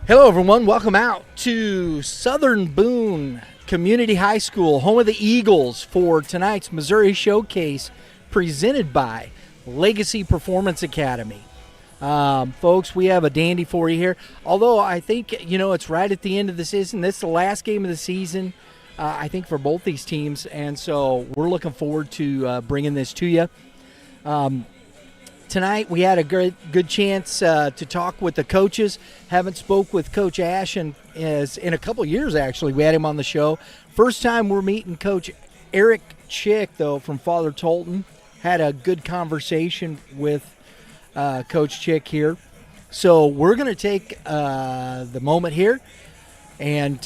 Hello, everyone. Welcome out to Southern Boone Community High School, home of the Eagles, for tonight's Missouri Showcase presented by Legacy Performance Academy. Folks, we have a dandy for you here. Although I think, it's right at the end of the season. This is the last game of the season, I think, for both these teams. And so we're looking forward to bringing this to you. Tonight we had a good chance to talk with the coaches. Haven't spoke with Coach Ash in a couple years, actually. We had him on the show. First time we're meeting Coach Eric Chick, though, from Father Tolton. Had a good conversation with Coach Chick here. So we're going to take the moment here and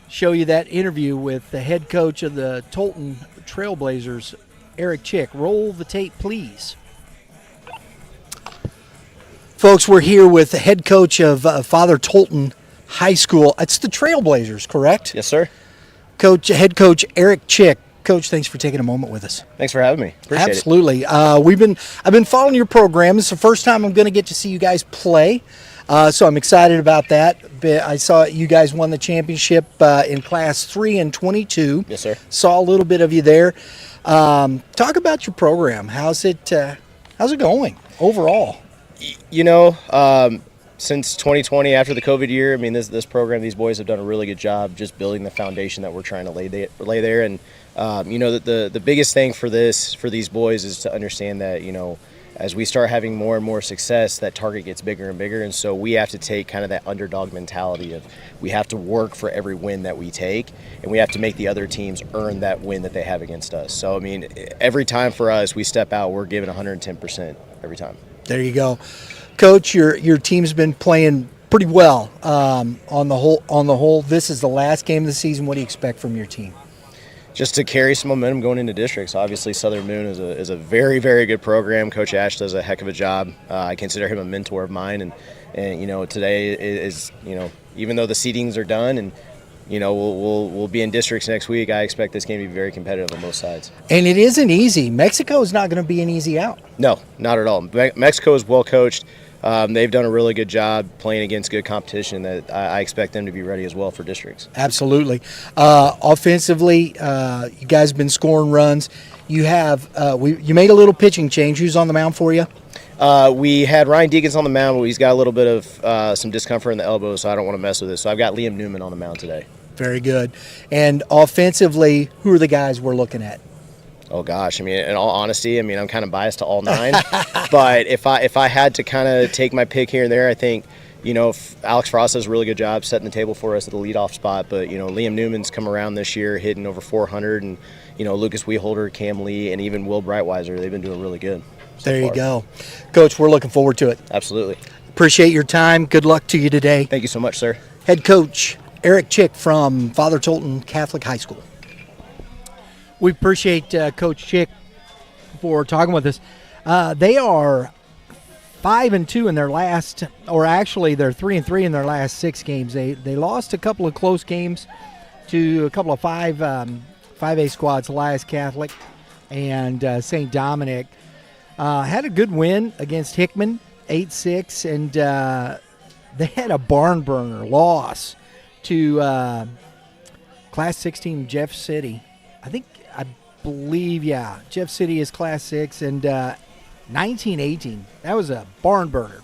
show you that interview with the head coach of the Tolton Trailblazers, Eric Chick. Roll the tape, please. Folks, we're here with the head coach of Father Tolton High School. It's the Trailblazers, correct? Yes, sir. Head coach Eric Chick. Coach, thanks for taking a moment with us. Thanks for having me. Appreciate Absolutely. I've been following your program. It's the first time I'm going to get to see you guys play, so I'm excited about that. I saw you guys won the championship in Class 3 and 22. Yes, sir. Saw a little bit of you there. Talk about your program. How's it going overall? Since 2020, after the COVID year, this program, these boys have done a really good job just building the foundation that we're trying to lay there. And, the biggest thing for these boys is to understand that, as we start having more and more success, that target gets bigger and bigger. And so we have to take kind of that underdog mentality of we have to work for every win that we take, and we have to make the other teams earn that win that they have against us. So, every time for us, we step out, we're giving 110% every time. There you go. Coach, your team's been playing pretty well on the whole. This is the last game of the season. What do you expect from your team? Just to carry some momentum going into districts. Obviously, Southern Boone is a very, very good program. Coach Ash does a heck of a job. I consider him a mentor of mine. And today is, even though the seedings are done and, we'll be in districts next week, I expect this game to be very competitive on both sides. And it isn't easy. Mexico is not going to be an easy out. No, not at all. Mexico is well coached. They've done a really good job playing against good competition that I expect them to be ready as well for districts. Absolutely. Offensively, you guys have been scoring runs. You have you made a little pitching change. Who's on the mound for you? We had Ryan Deacons on the mound, but he's got a little bit of some discomfort in the elbow, so I don't want to mess with it. So I've got Liam Newman on the mound today. Very good. And offensively, who are the guys we're looking at? Oh gosh, in all honesty, I'm kind of biased to all nine, but if I had to kind of take my pick here and there, I think, Alex Frost does a really good job setting the table for us at the leadoff spot, but, Liam Newman's come around this year hitting over 400, and, Lucas Weeholder, Cam Lee, and even Will Breitweiser, they've been doing really good so There you far. go. Coach, we're looking forward to it. Absolutely. Appreciate your time. Good luck to you today. Thank you so much, sir. Head coach Eric Chick from Father Tolton Catholic High School. We appreciate Coach Chick for talking with us. They are 5-2 in their last, or actually they're 3-3 in their last 6 games. They lost a couple of close games to a couple of 5A squads, Elias Catholic and St. Dominic. Had a good win against Hickman, 8-6, and they had a barn burner loss to Class 16 Jeff City. I believe, Jeff City is Class 6, and 19-18. That was a barn burner.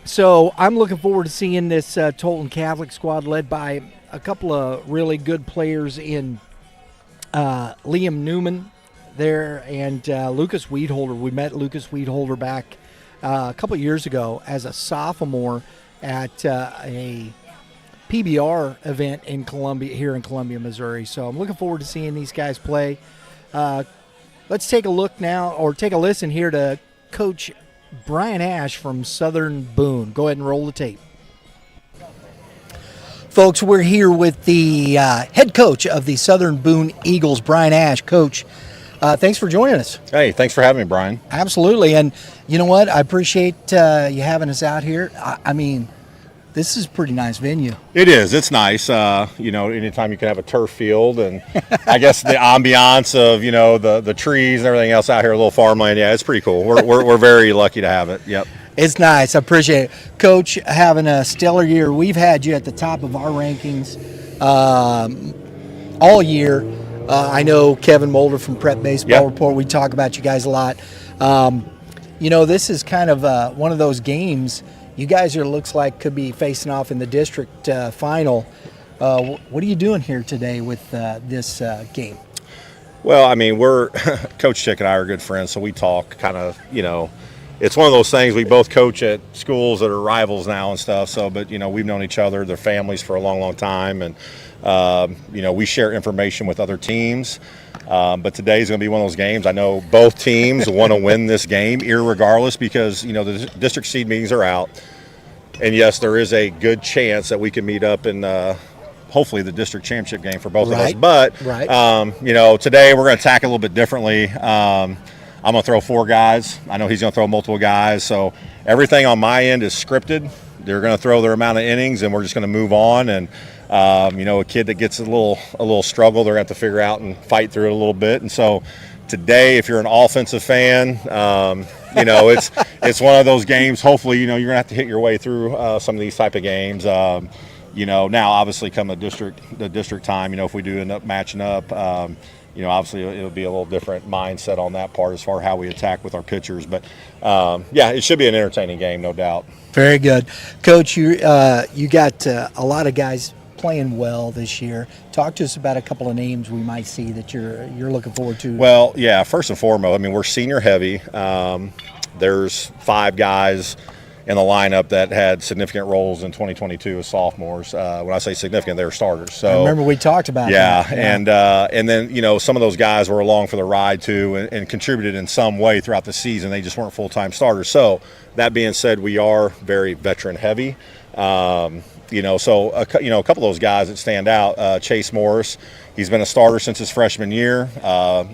So I'm looking forward to seeing this Tolton Catholic squad led by a couple of really good players in Liam Newman there and Lucas Weedholder. We met Lucas Weedholder back a couple of years ago as a sophomore at a PBR event in here in Columbia, Missouri. So I'm looking forward to seeing these guys play. Let's take a look now, or take a listen here to Coach Brian Ash from Southern Boone. Go ahead and roll the tape. Folks, we're here with the head coach of the Southern Boone Eagles, Brian Ash. Coach, thanks for joining us. Hey, thanks for having me, Brian. Absolutely. And you know what? I appreciate you having us out here. This is a pretty nice venue. It is. It's nice. Anytime you can have a turf field, and I guess the ambiance of, the trees and everything else out here, a little farmland. Yeah, it's pretty cool. We're very lucky to have it. Yep. It's nice. I appreciate it. Coach, having a stellar year. We've had you at the top of our rankings all year. I know Kevin Mulder from Prep Baseball Report. We talk about you guys a lot. This is kind of one of those games. You guys looks like could be facing off in the district final. What are you doing here today with this game? Well, I mean, we're Coach Chick and I are good friends, so we talk kind of, it's one of those things. We both coach at schools that are rivals now and stuff. So, but we've known each other, their families for a long, long time, and we share information with other teams. But today's going to be one of those games. I know both teams want to win this game, irregardless, because the district seed meetings are out, and yes, there is a good chance that we can meet up in hopefully the district championship game for both of us. But today we're going to attack it a little bit differently. I'm going to throw 4 guys. I know he's going to throw multiple guys. So everything on my end is scripted. They're going to throw their amount of innings, and we're just going to move on. And a kid that gets a little struggle, they're going to have to figure out and fight through it a little bit. And so today, if you're an offensive fan, it's one of those games. Hopefully, you're going to have to hit your way through some of these type of games. Now obviously come the district time, if we do end up matching up, obviously it'll be a little different mindset on that part as far as how we attack with our pitchers. But it should be an entertaining game, no doubt. Very good. Coach, you got a lot of guys playing well this year. Talk to us about a couple of names we might see that you're looking forward to. Well, yeah, first and foremost, I mean, we're senior heavy. There's 5 guys in the lineup that had significant roles in 2022 as sophomores. When I say significant, they were starters. So I remember we talked about that. Yeah, and then some of those guys were along for the ride too, and contributed in some way throughout the season. They just weren't full-time starters. So that being said, we are very veteran heavy. So a couple of those guys that stand out. Chase Morris, he's been a starter since his freshman year.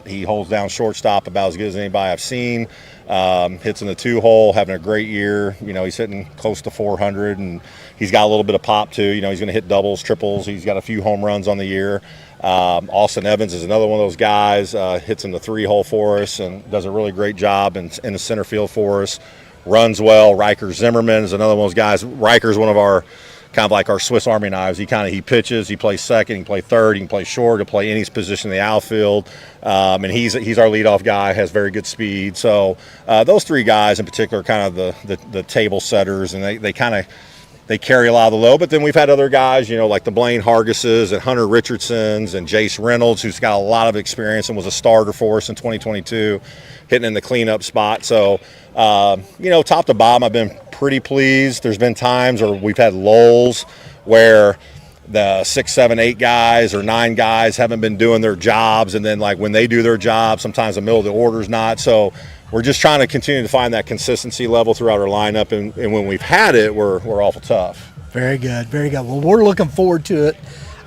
He holds down shortstop about as good as anybody I've seen. Hits in the 2-hole, having a great year. He's hitting close to 400, and he's got a little bit of pop too. He's going to hit doubles, triples. He's got a few home runs on the year. Austin Evans is another one of those guys. Hits in the 3-hole for us and does a really great job in the center field for us. Runs well. Riker Zimmerman is another one of those guys. Riker's one of our kind of like our Swiss Army knives. He pitches, he plays second, he can play third, he can play short, he'll play any position in the outfield. And he's our leadoff guy, has very good speed. So those 3 guys in particular are kind of the table setters, and they carry a lot of the load. But then we've had other guys, like the Blaine Hargises and Hunter Richardsons and Jace Reynolds, who's got a lot of experience and was a starter for us in 2022, hitting in the cleanup spot. So, top to bottom, I've been pretty pleased. There's been times where we've had lulls where the 6, 7, 8 guys or 9 guys haven't been doing their jobs, and then like when they do their job, sometimes the middle of the order's not. So we're just trying to continue to find that consistency level throughout our lineup, and when we've had it, we're awful tough. Very good, very good. Well, we're looking forward to it.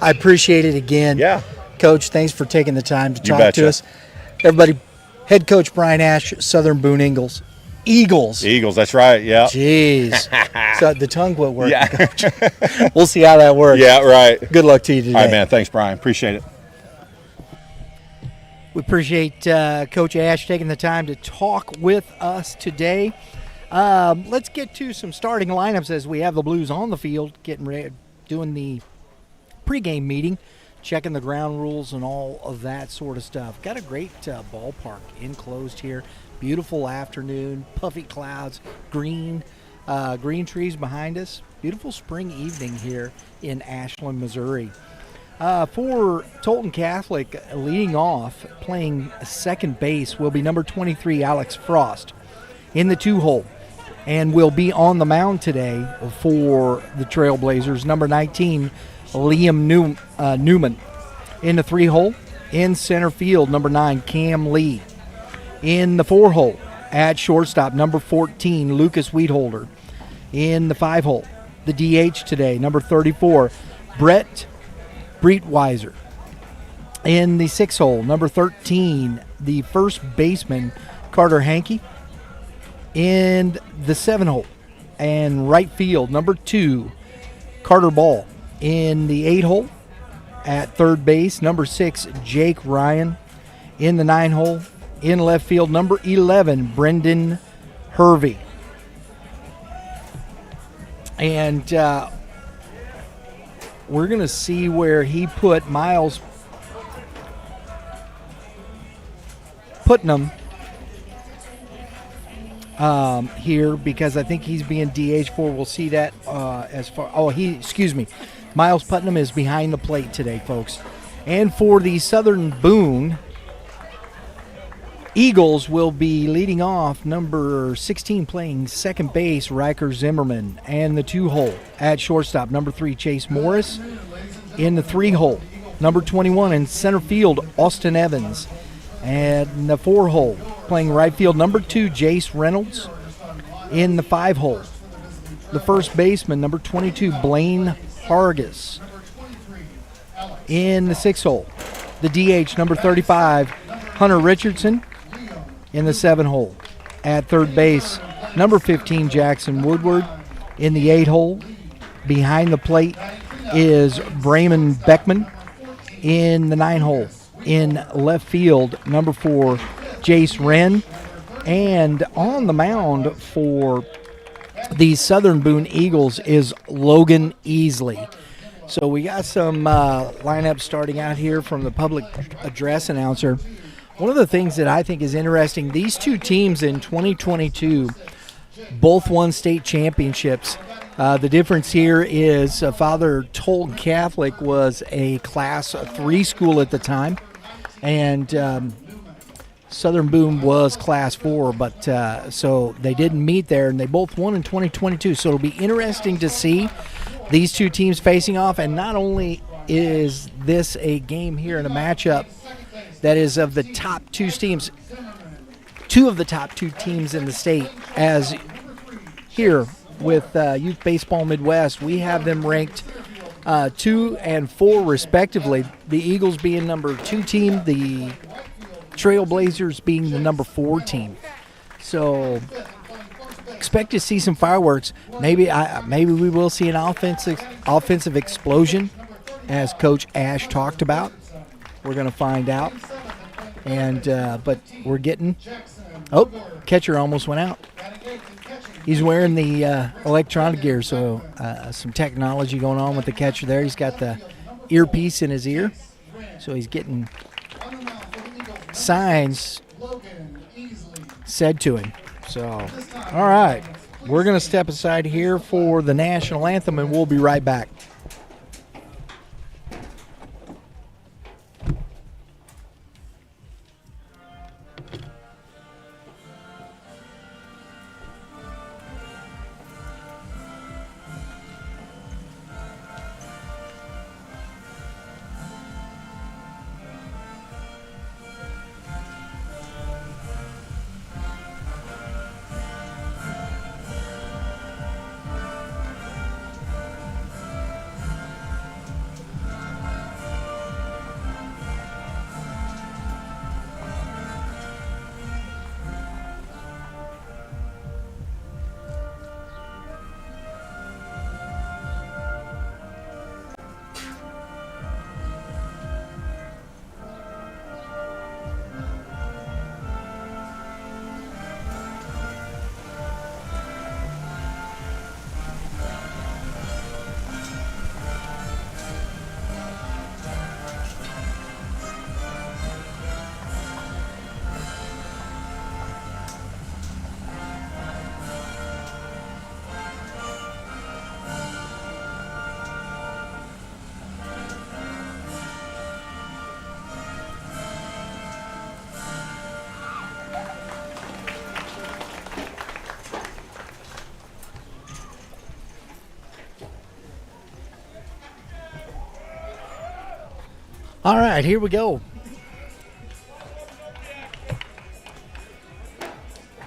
I appreciate it again. Yeah. Coach, thanks for taking the time to talk to us. Everybody, head coach Brian Ash, Southern Boone Eagles. Eagles, that's right, yeah. Jeez. So the tongue will work. Yeah. Coach. We'll see how that works. Yeah, right. Good luck to you today. All right, man. Thanks, Brian. Appreciate it. We appreciate Coach Ash taking the time to talk with us today. Let's get to some starting lineups as we have the Blues on the field, getting ready, doing the pregame meeting, checking the ground rules and all of that sort of stuff. Got a great ballpark enclosed here. Beautiful afternoon, puffy clouds, green trees behind us. Beautiful spring evening here in Ashland, Missouri. For Tolton Catholic, leading off, playing second base will be number 23, Alex Frost, in the 2-hole. And will be on the mound today for the Trailblazers, number 19, Liam Newman. In the 3-hole, in center field, number 9, Cam Lee. In the 4-hole, at shortstop, number 14, Lucas Weedholder. In the 5-hole, the DH today, number 34, Brett Breitweiser. In the 6-hole, number 13, the first baseman, Carter Hankey. In the 7-hole, and right field, number 2, Carter Ball. In the 8-hole, at third base, number 6, Jake Ryan. In the 9-hole, in left field, number 11, Brendan Hervey. And we're going to see where he put Miles Putnam here, because I think he's being DH for. We'll see that as far. Miles Putnam is behind the plate today, folks. And for the Southern Boone Eagles will be leading off, number 16 playing second base, Riker Zimmerman, and the 2-hole at shortstop, number 3 Chase Morris. In the 3-hole, number 21 in center field, Austin Evans. And the 4-hole, playing right field, number 2 Jace Reynolds. In the 5-hole, the first baseman, number 22 Blaine Hargis. In the 6-hole, the DH, number 35 Hunter Richardson. In the 7-hole, at third base, number 15 Jackson Woodward. In the 8-hole, behind the plate, is Brayman Beckman. In the 9-hole, in left field, number 4 Jace Wren. And on the mound for the Southern Boone Eagles is Logan Easley. So we got some lineups starting out here from the public address announcer. One of the things that I think is interesting, these two teams in 2022 both won state championships. The difference here is Father Tolton Catholic was a Class 3 school at the time, and Southern Boone was Class 4, but so they didn't meet there, and they both won in 2022. So it'll be interesting to see these two teams facing off, and not only is this a game here in a matchup that is of the top two teams, two of the top two teams in the state, as here with Youth Baseball Midwest, we have them ranked 2 and 4 respectively. The Eagles being number 2 team, the Trailblazers being the number 4 team. So expect to see some fireworks. Maybe we will see an offensive explosion, as Coach Ash talked about. We're going to find out. And but we're getting. Oh, catcher almost went out. He's wearing the electronic gear, so some technology going on with the catcher there. He's got the earpiece in his ear, so he's getting signs said to him. So, all right, we're going to step aside here for the national anthem, and we'll be right back. All right, here we go.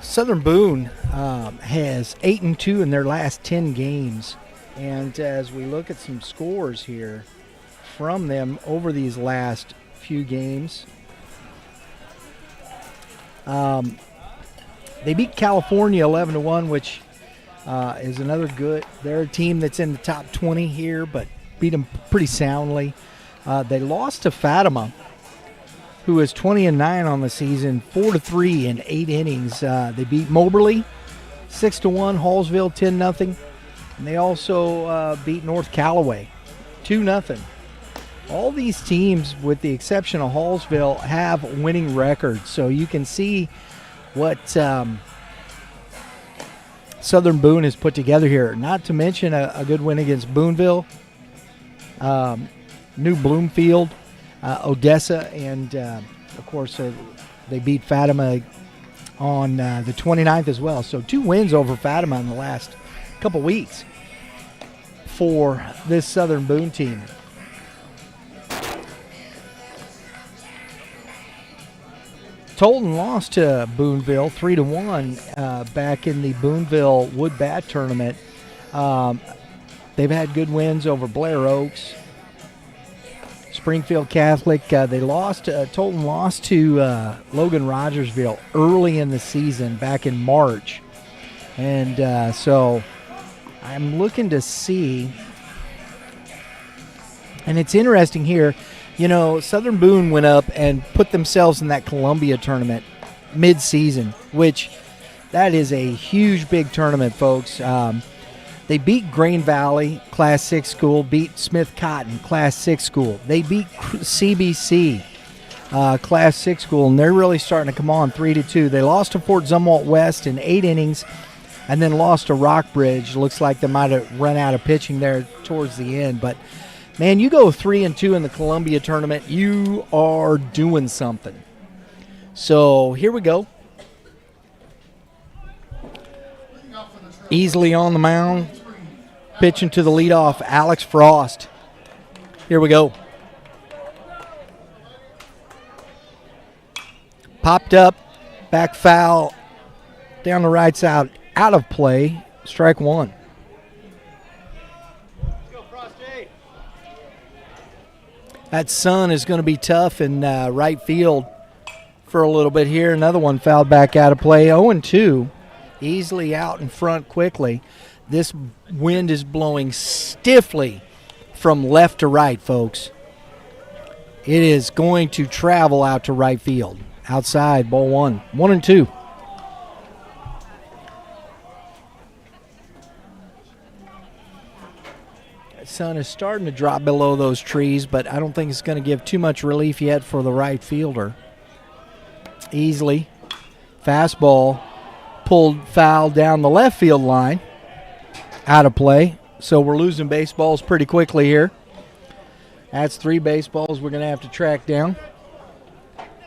Southern Boone has 8-2 in their last 10 games. And as we look at some scores here from them over these last few games, they beat California 11-1, which is another good. They're a team that's in the top 20 here, but beat them pretty soundly. They lost to Fatima, who is 20-9 on the season, 4-3 in 8 innings. They beat Moberly 6-1, Hallsville 10-0, And they also beat North Callaway 2-0. All these teams, with the exception of Hallsville, have winning records. So you can see what Southern Boone has put together here. Not to mention a good win against Booneville, New Bloomfield, Odessa, and, of course, they beat Fatima on the 29th as well. So 2 wins over Fatima in the last couple weeks for this Southern Boone team. Tolton lost to Booneville 3-1 back in the Booneville Wood Bat tournament. They've had good wins over Blair Oaks, Springfield Catholic. They lost. Tolton lost to Logan Rogersville early in the season back in March, and so I'm looking to see. And it's interesting here. You know, Southern Boone went up and put themselves in that Columbia tournament mid-season, which that is a huge, big tournament, folks. They beat Grain Valley, Class 6 school, beat Smith Cotton, Class 6 school. They beat CBC, Class 6 school, and they're really starting to come on 3-2. They lost to Fort Zumwalt West in 8 innings and then lost to Rockbridge. Looks like they might have run out of pitching there towards the end, but man, you go 3-2 in the Columbia tournament, you are doing something. So here we go. Easily on the mound, pitching to the leadoff, Alex Frost. Here we go. Popped up, back foul, down the right side, out of play, strike 1. That sun is going to be tough in right field for a little bit here. Another one fouled back out of play. 0-2, easily out in front quickly. This wind is blowing stiffly from left to right, folks. It is going to travel out to right field. Outside, ball 1. 1-2. Sun is starting to drop below those trees, but I don't think it's going to give too much relief yet for the right fielder. Easily. Fastball pulled foul down the left field line. Out of play. So we're losing baseballs pretty quickly here. That's 3 baseballs we're going to have to track down.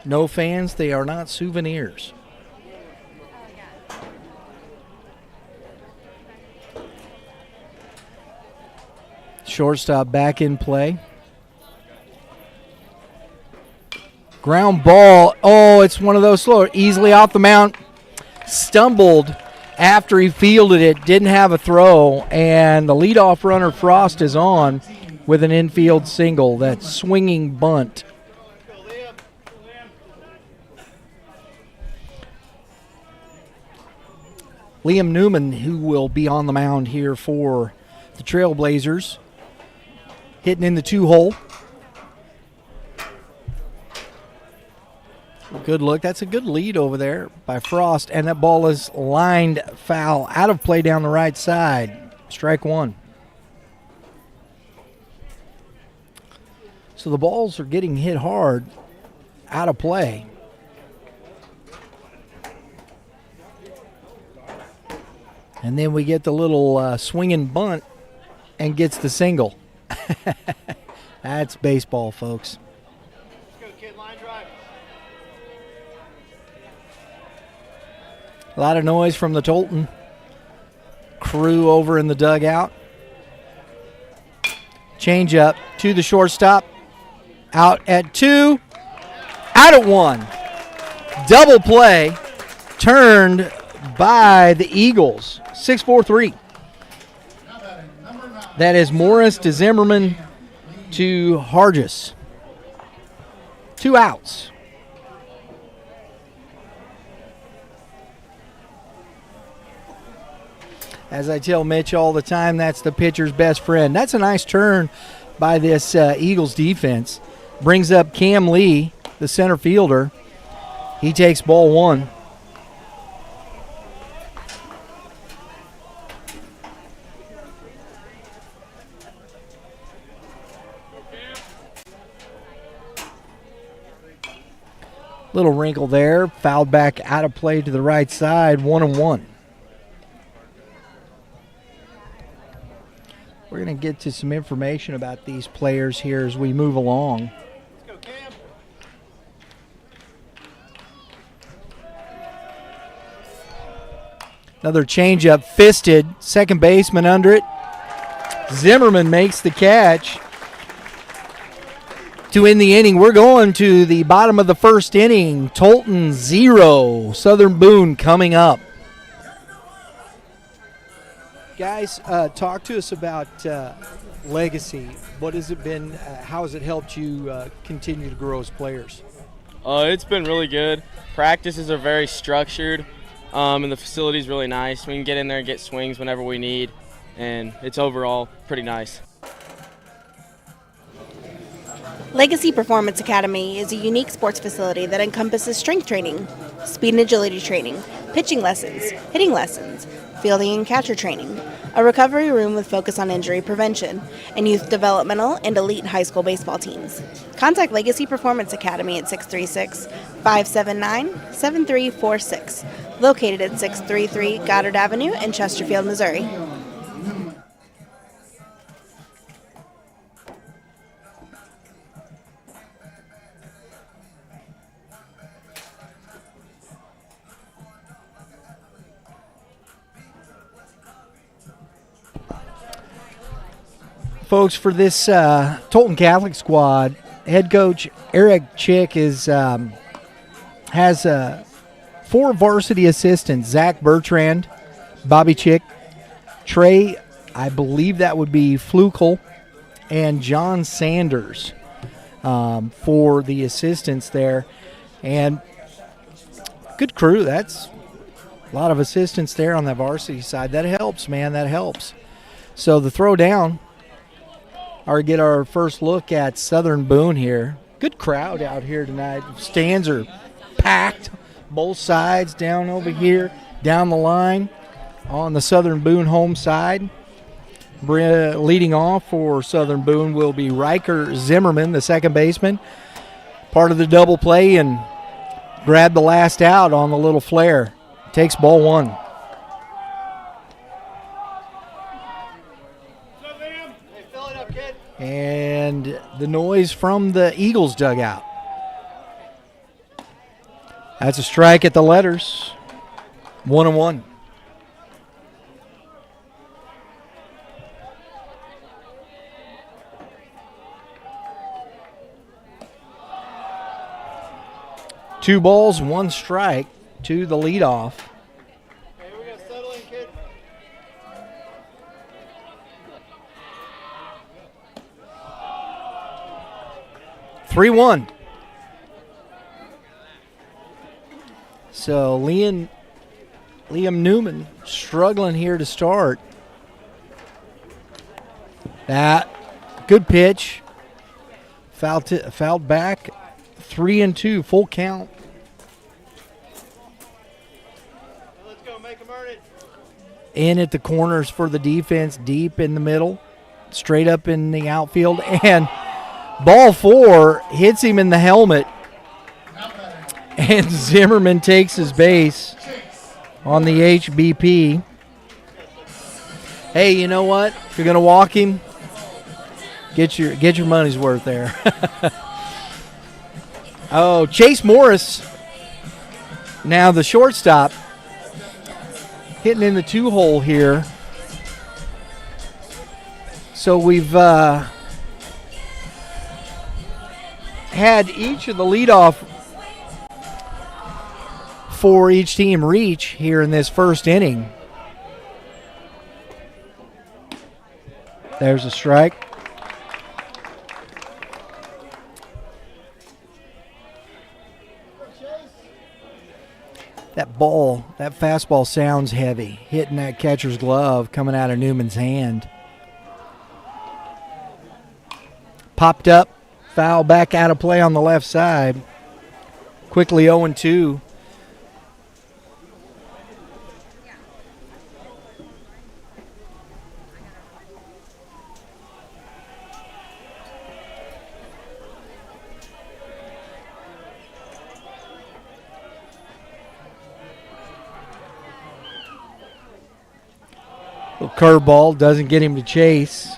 No fans, they are not souvenirs. Shortstop back in play. Ground ball. Oh, it's one of those slow. Easily off the mound. Stumbled after he fielded it. Didn't have a throw. And the leadoff runner, Frost, is on with an infield single. That swinging bunt. Liam Newman, who will be on the mound here for the Trailblazers, hitting in the 2-hole. Good look. That's a good lead over there by Frost, and that ball is lined foul out of play down the right side. Strike 1. So the balls are getting hit hard out of play. And then we get the little swinging bunt and gets the single. That's baseball, folks. Let's go, kid. Line drive. A lot of noise from the Tolton crew over in the dugout. Change up to the shortstop. Out at 2. Out at 1. Double play. Turned by the Eagles. 6-4-3. That is Morris to Zimmerman to Hargis. 2 outs. As I tell Mitch all the time, that's the pitcher's best friend. That's a nice turn by this Eagles defense. Brings up Cam Lee, the center fielder. He takes ball 1. Little wrinkle there. Fouled back out of play to the right side. 1-1. We're going to get to some information about these players here as we move along. Let's go, Cam. Another changeup, fisted. Second baseman under it. Zimmerman makes the catch to end the inning. We're going to the bottom of the first inning. Tolton 0, Southern Boone coming up. Guys, talk to us about legacy. What has it been? How has it helped you continue to grow as players? It's been really good. Practices are very structured, and the facility's really nice. We can get in there and get swings whenever we need, and it's overall pretty nice. Legacy Performance Academy is a unique sports facility that encompasses strength training, speed and agility training, pitching lessons, hitting lessons, fielding and catcher training, a recovery room with focus on injury prevention, and youth developmental and elite high school baseball teams. Contact Legacy Performance Academy at 636-579-7346, located at 633 Goddard Avenue in Chesterfield, Missouri. Folks, for this Tolton Catholic squad, head coach Eric Chick has 4 varsity assistants: Zach Bertrand, Bobby Chick, Trey, I believe that would be Flukel, and John Sanders for the assistants there. And good crew. That's a lot of assistants there on the varsity side. That helps, man. That helps. So the throw down. Or get our first look at Southern Boone here. Good crowd out here tonight. Stands are packed, both sides, down over here, down the line on the Southern Boone home side. Leading off for Southern Boone will be Riker Zimmerman, the second baseman. Part of the double play and grabbed the last out on the little flare. Takes ball 1. And the noise from the Eagles dugout. That's a strike at the letters. 1-1. Two balls, 1 strike to the leadoff. Hey, we got to settle in, kid. 3-1. So Liam Newman struggling here to start. That good pitch. Fouled back. 3-2, full count. Let's go, make him earn it. In at the corners for the defense, deep in the middle, straight up in the outfield, and ball 4 hits him in the helmet, and Zimmerman takes his base on the HBP. Hey, you know what? If you're going to walk him, get your money's worth there. Oh, Chase Morris, now the shortstop, hitting in the 2-hole here. So we've had each of the leadoff for each team reach here in this first inning. There's a strike. That ball, that fastball sounds heavy, hitting that catcher's glove coming out of Newman's hand. Popped up, foul back out of play on the left side. Quickly 0-2. Little curveball doesn't get him to chase.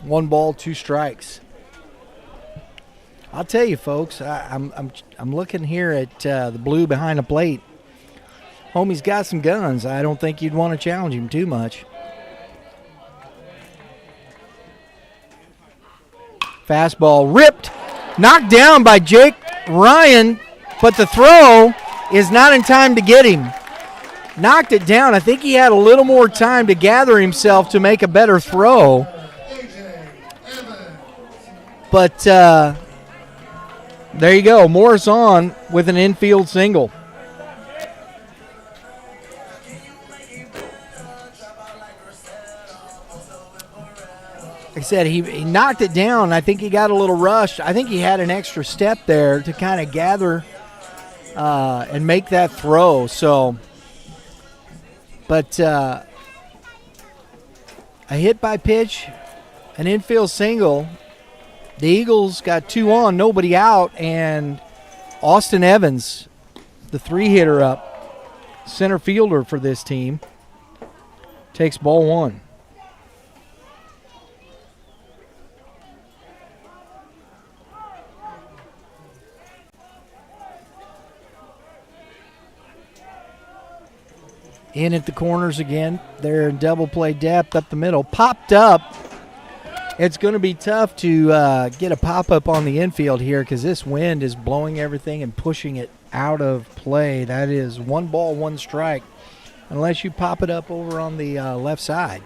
1 ball, 2 strikes. I'll tell you, folks, I'm looking here at the blue behind the plate. Homie's got some guns. I don't think you'd want to challenge him too much. Fastball ripped, knocked down by Jake Ryan, but the throw is not in time to get him. Knocked it down. I think he had a little more time to gather himself to make a better throw. But there you go. Morris on with an infield single. Like I said, he knocked it down. I think he got a little rushed. I think he had an extra step there to kind of gather and make that throw. So, but a hit by pitch, an infield single. The Eagles got 2 on, nobody out, and Austin Evans, the 3-hitter up, center fielder for this team, takes ball 1. In at the corners again. They're in double play depth up the middle. Popped up. It's going to be tough to get a pop-up on the infield here because this wind is blowing everything and pushing it out of play. That is 1 ball, 1 strike. Unless you pop it up over on the left side,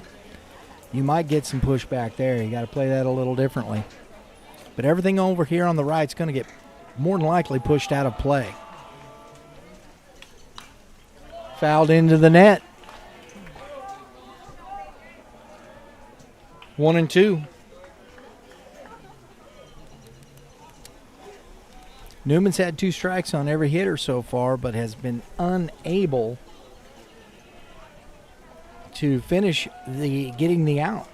you might get some pushback there. You got to play that a little differently. But everything over here on the right is going to get more than likely pushed out of play. Fouled into the net. 1-2. Newman's had 2 strikes on every hitter so far, but has been unable to finish getting the out.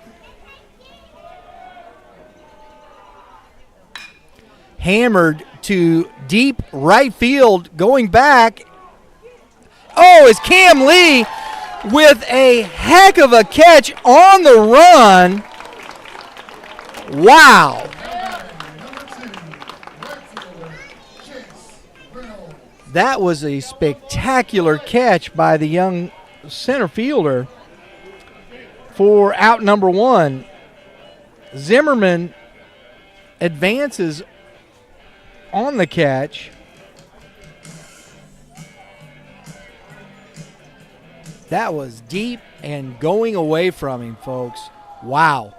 Hammered to deep right field, going back. Oh, it's Cam Lee with a heck of a catch on the run. Wow. That was a spectacular catch by the young center fielder for out number 1. Zimmerman advances on the catch. That was deep and going away from him, folks. Wow.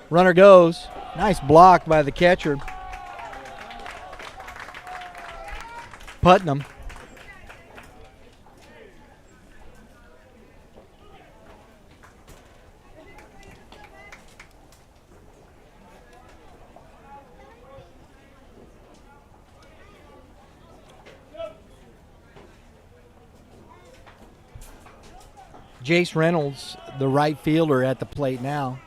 Runner goes. Nice block by the catcher. Putnam. Jace Reynolds, the right fielder, at the plate now.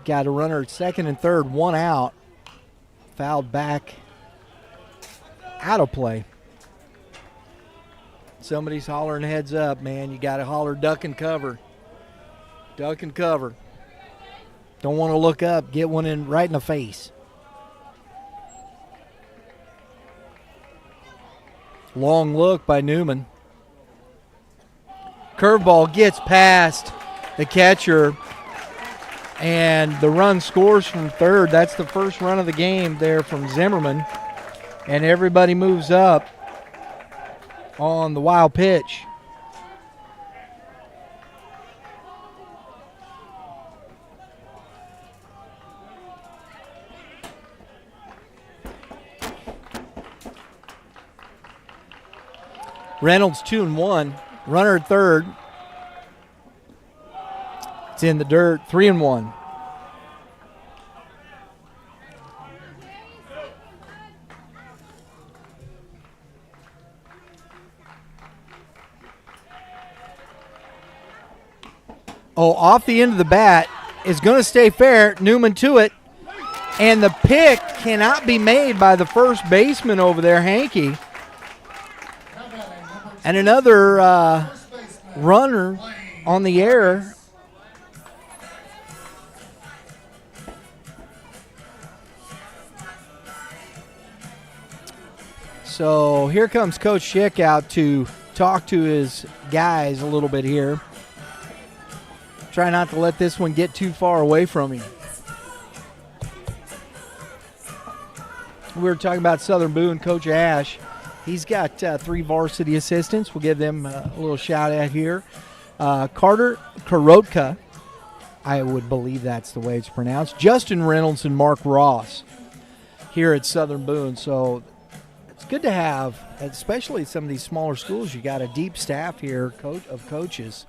Got a runner at second and third, 1 out. Fouled back. Out of play. Somebody's hollering heads up, man. You got to holler duck and cover. Duck and cover. Don't want to look up. Get one in right in the face. Long look by Newman. Curveball gets past the catcher, and the run scores from third. That's the first run of the game there from Zimmerman, and everybody moves up on the wild pitch. Reynolds 2-1. Runner at third. It's in the dirt. 3-1. Oh, off the end of the bat is going to stay fair. Newman to it. And the pick cannot be made by the first baseman over there, Hankey. And another runner on the air. So here comes Coach Schick out to talk to his guys a little bit here. Try not to let this one get too far away from him. We were talking about Southern Boone, Coach Ash. He's got 3 varsity assistants. We'll give them a little shout out here. Carter Korotka, I would believe that's the way it's pronounced. Justin Reynolds and Mark Ross here at Southern Boone. So it's good to have, especially at some of these smaller schools, you got a deep staff here of coaches.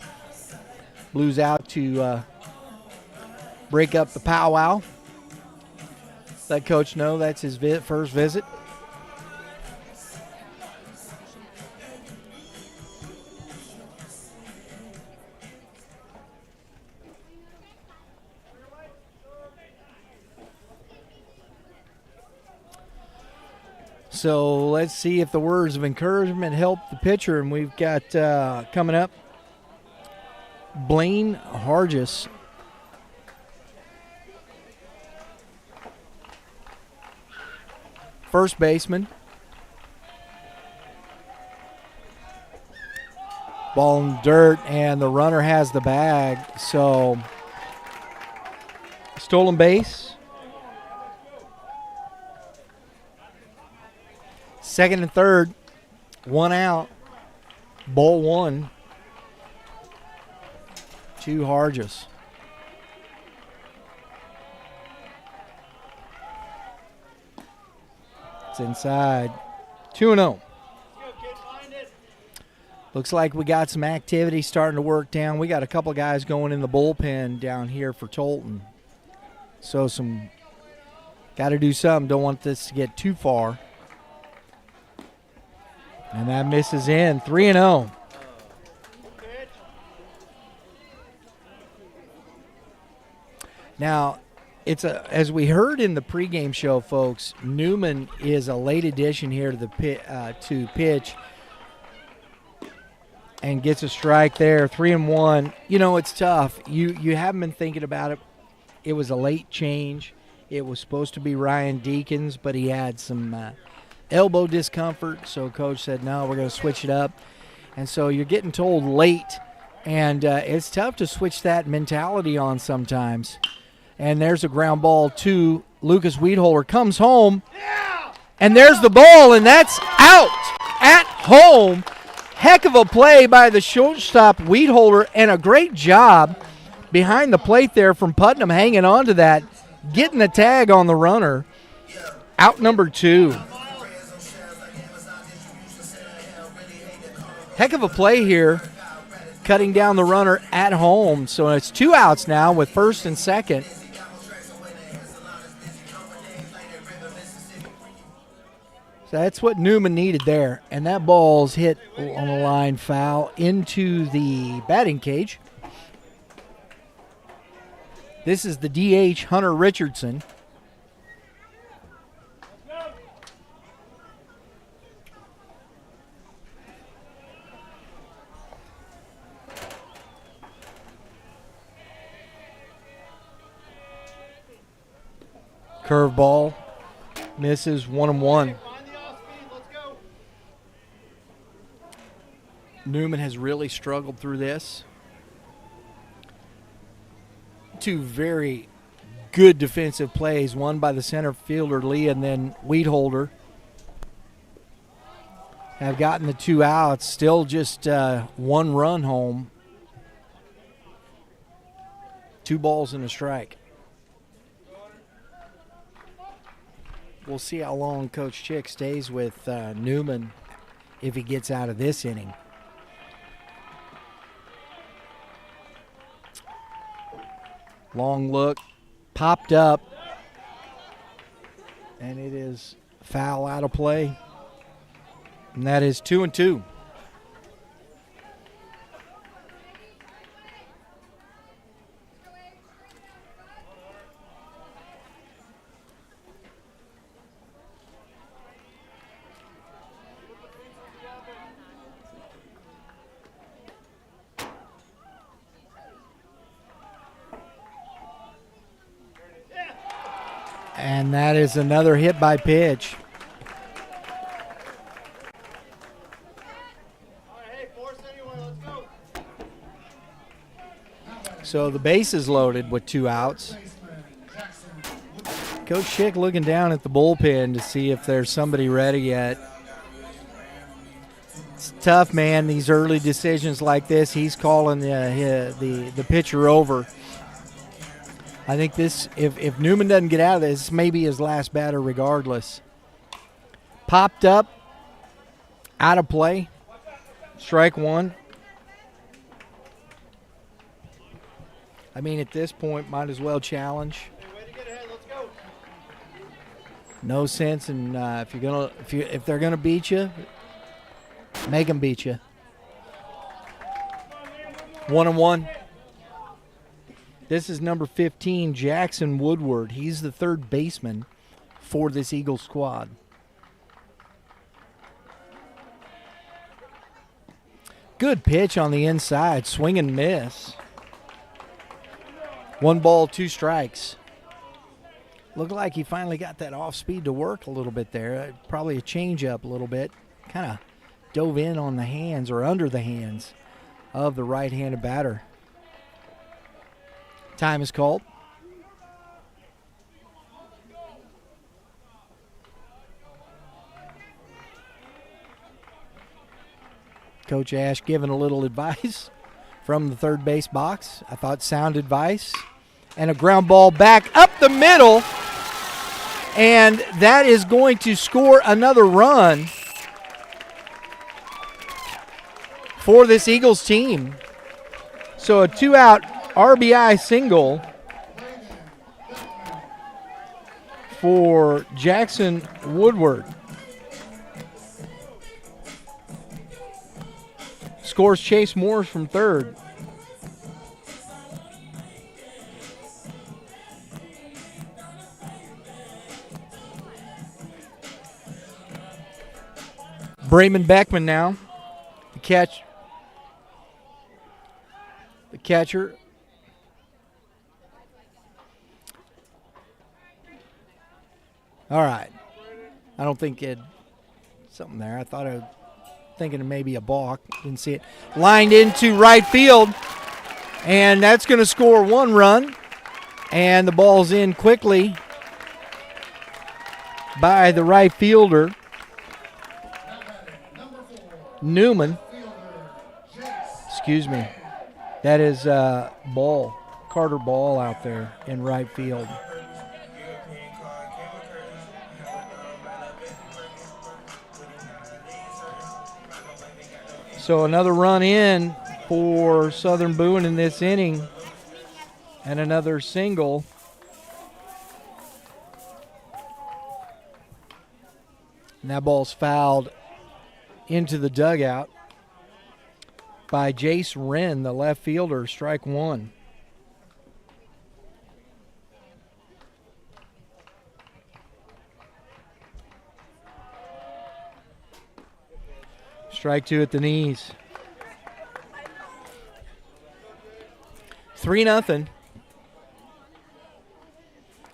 Blues out to break up the powwow. Let Coach know that's his first visit. So let's see if the words of encouragement help the pitcher. And we've got coming up Blaine Hargis. First baseman. Ball in dirt, and the runner has the bag. So stolen base. Second and third, 1 out. Ball 1 to Hargis. It's inside. 2-0. Looks like we got some activity starting to work down. We got a couple guys going in the bullpen down here for Tolton. So got to do something. Don't want this to get too far. And that misses in. 3-0. Now, as we heard in the pregame show, folks, Newman is a late addition here to to pitch and gets a strike there. 3-1. You know, it's tough. You haven't been thinking about it. It was a late change. It was supposed to be Ryan Deakins, but he had some elbow discomfort, so Coach said, no, we're going to switch it up. And so you're getting told late, and it's tough to switch that mentality on sometimes. And there's a ground ball to Lucas Weedholder. Comes home, and there's the ball, and that's out at home. Heck of a play by the shortstop Weedholder, and a great job behind the plate there from Putnam, hanging on to that, getting the tag on the runner. Out number 2. Heck of a play here, cutting down the runner at home. So it's 2 outs now with first and second. So that's what Newman needed there. And that ball's hit on the line foul into the batting cage. This is the DH, Hunter Richardson. Curveball misses. 1-1. Newman has really struggled through this. 2 very good defensive plays, one by the center fielder Lee and then Weedholder, have gotten the 2 outs. Still just 1 run home. 2 balls and a strike. We'll see how long Coach Chick stays with Newman if he gets out of this inning. Long look, popped up, and it is foul out of play. And that is 2-2. And that is another hit by pitch. All right, hey, force anyway, let's go. So the base is loaded with 2 outs. Coach Schick looking down at the bullpen to see if there's somebody ready yet. It's tough, man, these early decisions like this. He's calling the pitcher over. I think this, if Newman doesn't get out of this may be his last batter regardless. Popped up, out of play, strike 1. I mean, at this point, might as well challenge. Hey, way to get ahead, let's go. No sense in if they're gonna beat you, make them beat you. 1-1. This is number 15, Jackson Woodward. He's the third baseman for this Eagles squad. Good pitch on the inside, swing and miss. 1 ball, 2 strikes. Looked like he finally got that off speed to work a little bit there. Probably a changeup a little bit. Kind of dove in on the hands or under the hands of the right-handed batter. Time is called. Coach Ash giving a little advice from the third base box. I thought sound advice. And a ground ball back up the middle. And that is going to score another run for this Eagles team. So a 2-out RBI single for Jackson Woodward. Scores Chase Morris from third. Brayman Beckman now, the catcher. All right. I don't think it something there. I thought I was thinking of maybe a balk. Didn't see it. Lined into right field, and that's going to score 1 run. And the ball's in quickly by the right fielder, Newman. Excuse me. That is Carter Ball out there in right field. So another run in for Southern Boone in this inning, and another single. And that ball's fouled into the dugout by Jace Wren, the left fielder, strike 1. Strike 2 at the knees. 3-0.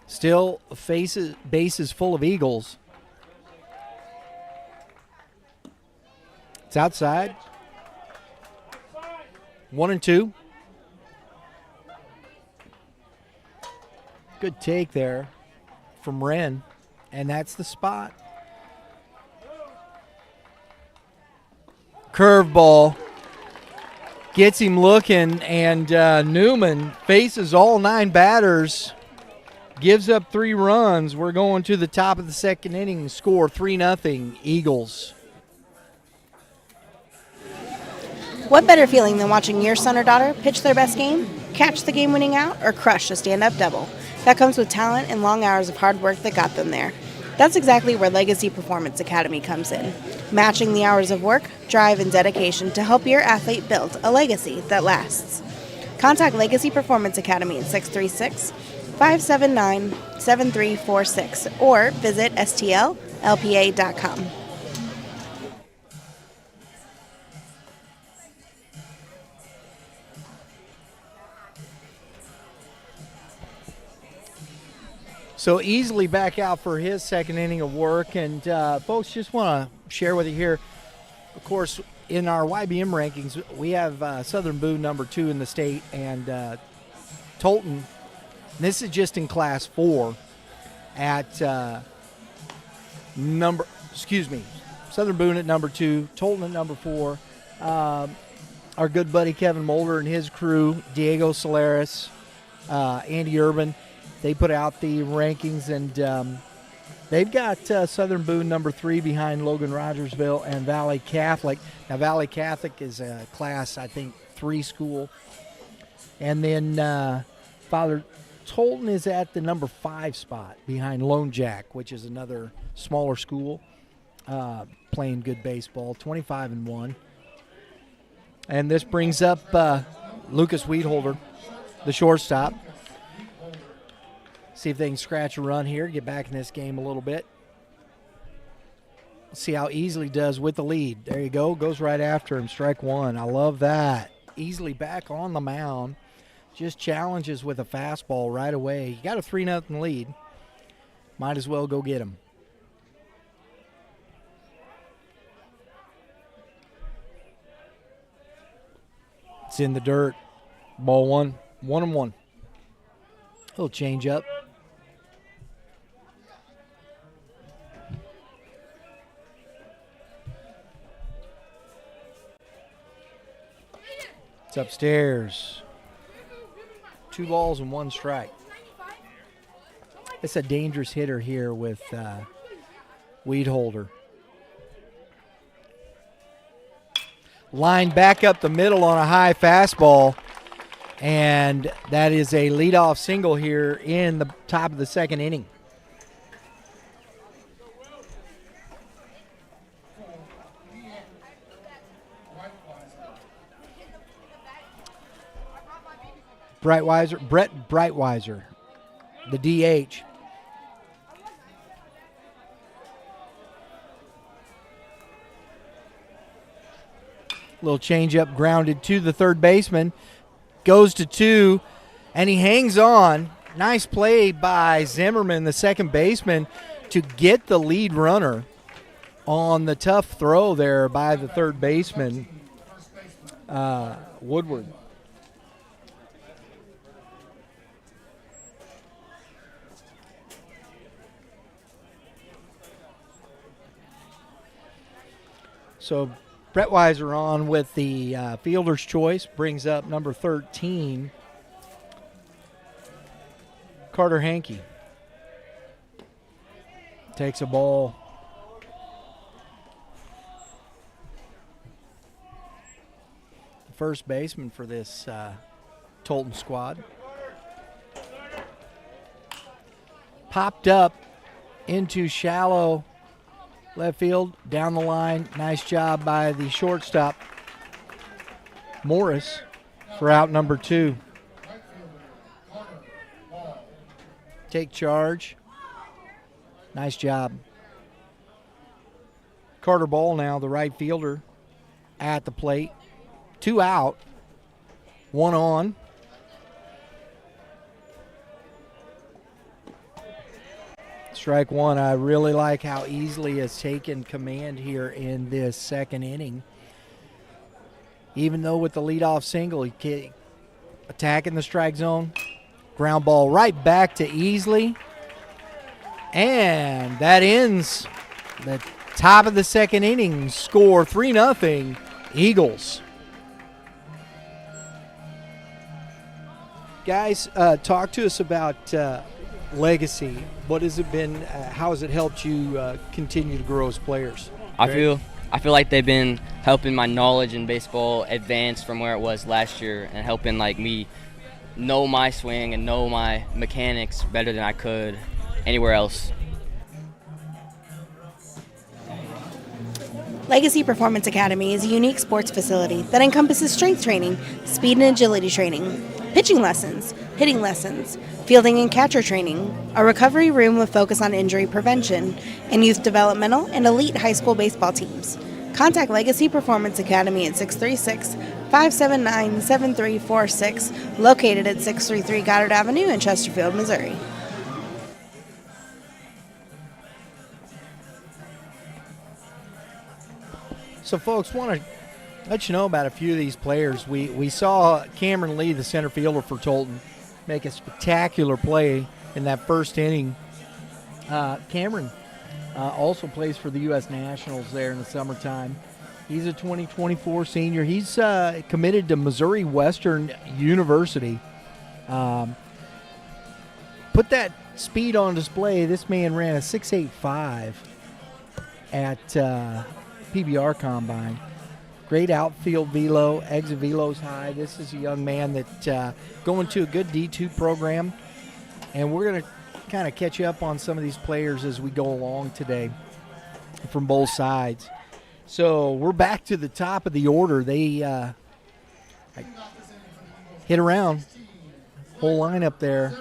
Still bases full of Eagles. It's outside. 1-2. Good take there from Wren, and that's the spot. Curveball gets him looking, and Newman faces all 9 batters, gives up 3 runs. We're going to the top of the second inning, score 3-0 Eagles. What better feeling than watching your son or daughter pitch their best game, catch the game-winning out, or crush a stand-up double? That comes with talent and long hours of hard work that got them there. That's exactly where Legacy Performance Academy comes in, matching the hours of work, drive, and dedication to help your athlete build a legacy that lasts. Contact Legacy Performance Academy at 636-579-7346 or visit stllpa.com. So easily back out for his second inning of work. And folks, just want to share with you here, of course, in our YBM rankings, we have Southern Boone number 2 in the state, and Tolton, this is just in Class 4 at Southern Boone at number 2, Tolton at number 4. Our good buddy Kevin Mulder and his crew, Diego Solares, Andy Urban, they put out the rankings, and they've got Southern Boone number 3 behind Logan Rogersville and Valley Catholic. Now, Valley Catholic is a Class, I think, 3 school. And then Father Tolton is at the number 5 spot behind Lone Jack, which is another smaller school, playing good baseball, 25-1. And this brings up Lucas Weedholder, the shortstop. See if they can scratch a run here, get back in this game a little bit. See how Easley does with the lead. There you go, goes right after him, strike 1. I love that. Easley back on the mound, just challenges with a fastball right away. You got a 3-0 lead. Might as well go get him. It's in the dirt. Ball 1, 1-1. Little change up. It's upstairs. 2 balls and 1 strike. It's a dangerous hitter here with Weedholder. Line back up the middle on a high fastball. And that is a leadoff single here in the top of the second inning. Brett Brightweiser, the DH. Little changeup grounded to the third baseman. Goes to 2, and he hangs on. Nice play by Zimmerman, the second baseman, to get the lead runner on the tough throw there by the third baseman, Woodward. So Brett Weiser on with the fielder's choice, brings up number 13, Carter Hankey. Takes a ball. First baseman for this Tolton squad. Popped up into shallow left field, down the line. Nice job by the shortstop, Morris, for out number 2. Take charge. Nice job. Carter Ball now, the right fielder, at the plate. 2 out, 1 on. Strike 1. I really like how Easley has taken command here in this second inning. Even though with the leadoff single, he attacking the strike zone. Ground ball right back to Easley. And that ends the top of the second inning. Score 3-0 Eagles. Guys, talk to us about legacy. What has it been? How has it helped you continue to grow as players? I feel like they've been helping my knowledge in baseball advance from where it was last year, and helping like me know my swing and know my mechanics better than I could anywhere else. Legacy Performance Academy is a unique sports facility that encompasses strength training, speed and agility training, pitching lessons, hitting lessons, fielding and catcher training, a recovery room with focus on injury prevention, and youth developmental and elite high school baseball teams. Contact Legacy Performance Academy at 636-579-7346, located at 633 Goddard Avenue in Chesterfield, Missouri. So, folks, want to let you know about a few of these players. We saw Cameron Lee, the center fielder for Tolton, make a spectacular play in that first inning. Cameron also plays for the U.S. Nationals there in the summertime. He's a 2024 senior. He's committed to Missouri Western University. Put that speed on display. This man ran a 6.85 at PBR Combine. Great outfield velo, exit velo's high. This is a young man that going to a good D2 program, and we're going to kind of catch up on some of these players as we go along today from both sides. So we're back to the top of the order. They hit around whole lineup there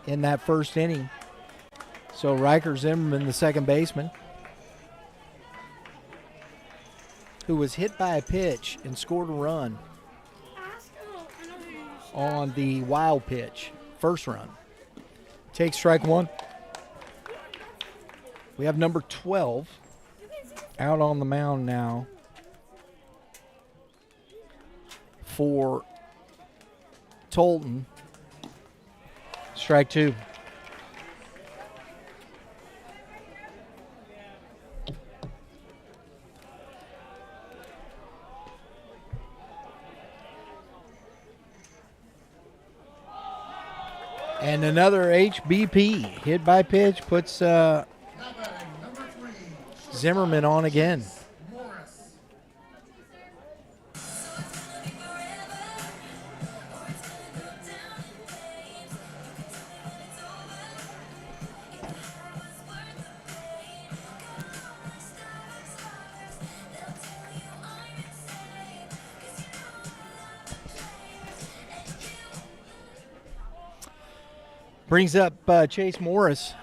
in that first inning. So Riker Zimmerman, the second baseman, who was hit by a pitch and scored a run on the wild pitch, first run. Takes strike one. We have number 12 out on the mound now for Tolton. Strike two. And another HBP, hit by pitch, puts Zimmerman on again. Brings up Chase Morris,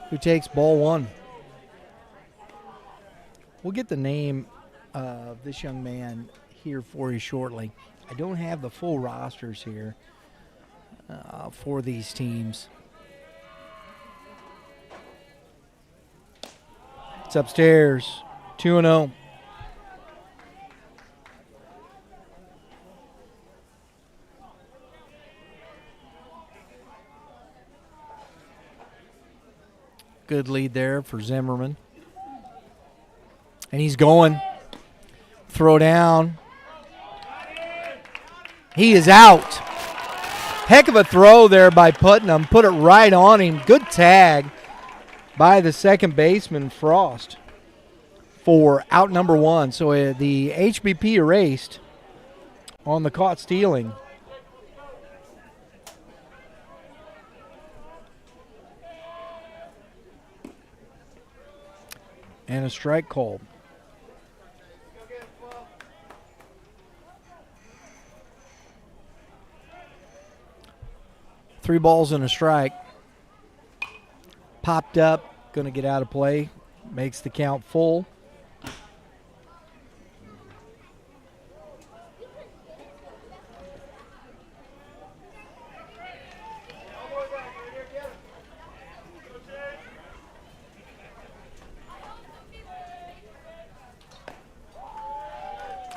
who takes ball one. We'll get the name of this young man here for you shortly. I don't have the full rosters here for these teams. It's upstairs, 2-0. Good lead there for Zimmerman. And he's going. Throw down. He is out. Heck of a throw there by Putnam. Put it right on him. Good tag by the second baseman, Frost, for out number one. So the HBP erased on the caught stealing. And a strike called. Three balls and a strike. Popped up, going to get out of play. Makes the count full.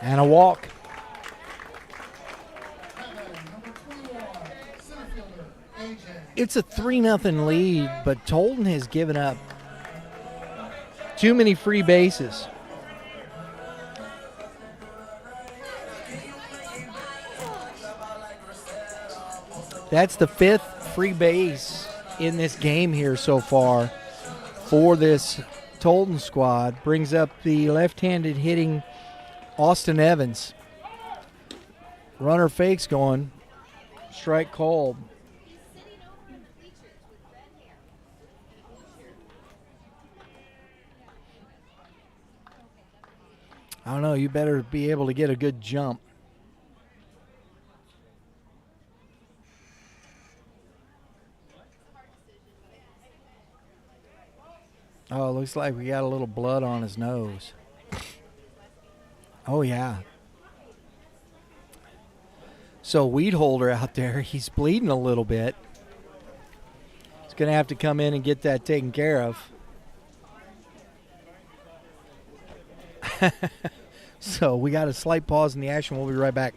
And a walk. It's a 3-0 lead, but Tolton has given up too many free bases. That's the fifth free base in this game here so far for this Tolton squad. Brings up the left-handed hitting Austin Evans. Runner fakes going. Strike called. I don't know. You better be able to get a good jump. Oh, it looks like we got a little blood on his nose. Oh, yeah. So weed holder out there, he's bleeding a little bit. He's going to have to come in and get that taken care of. So we got a slight pause in the action. We'll be right back.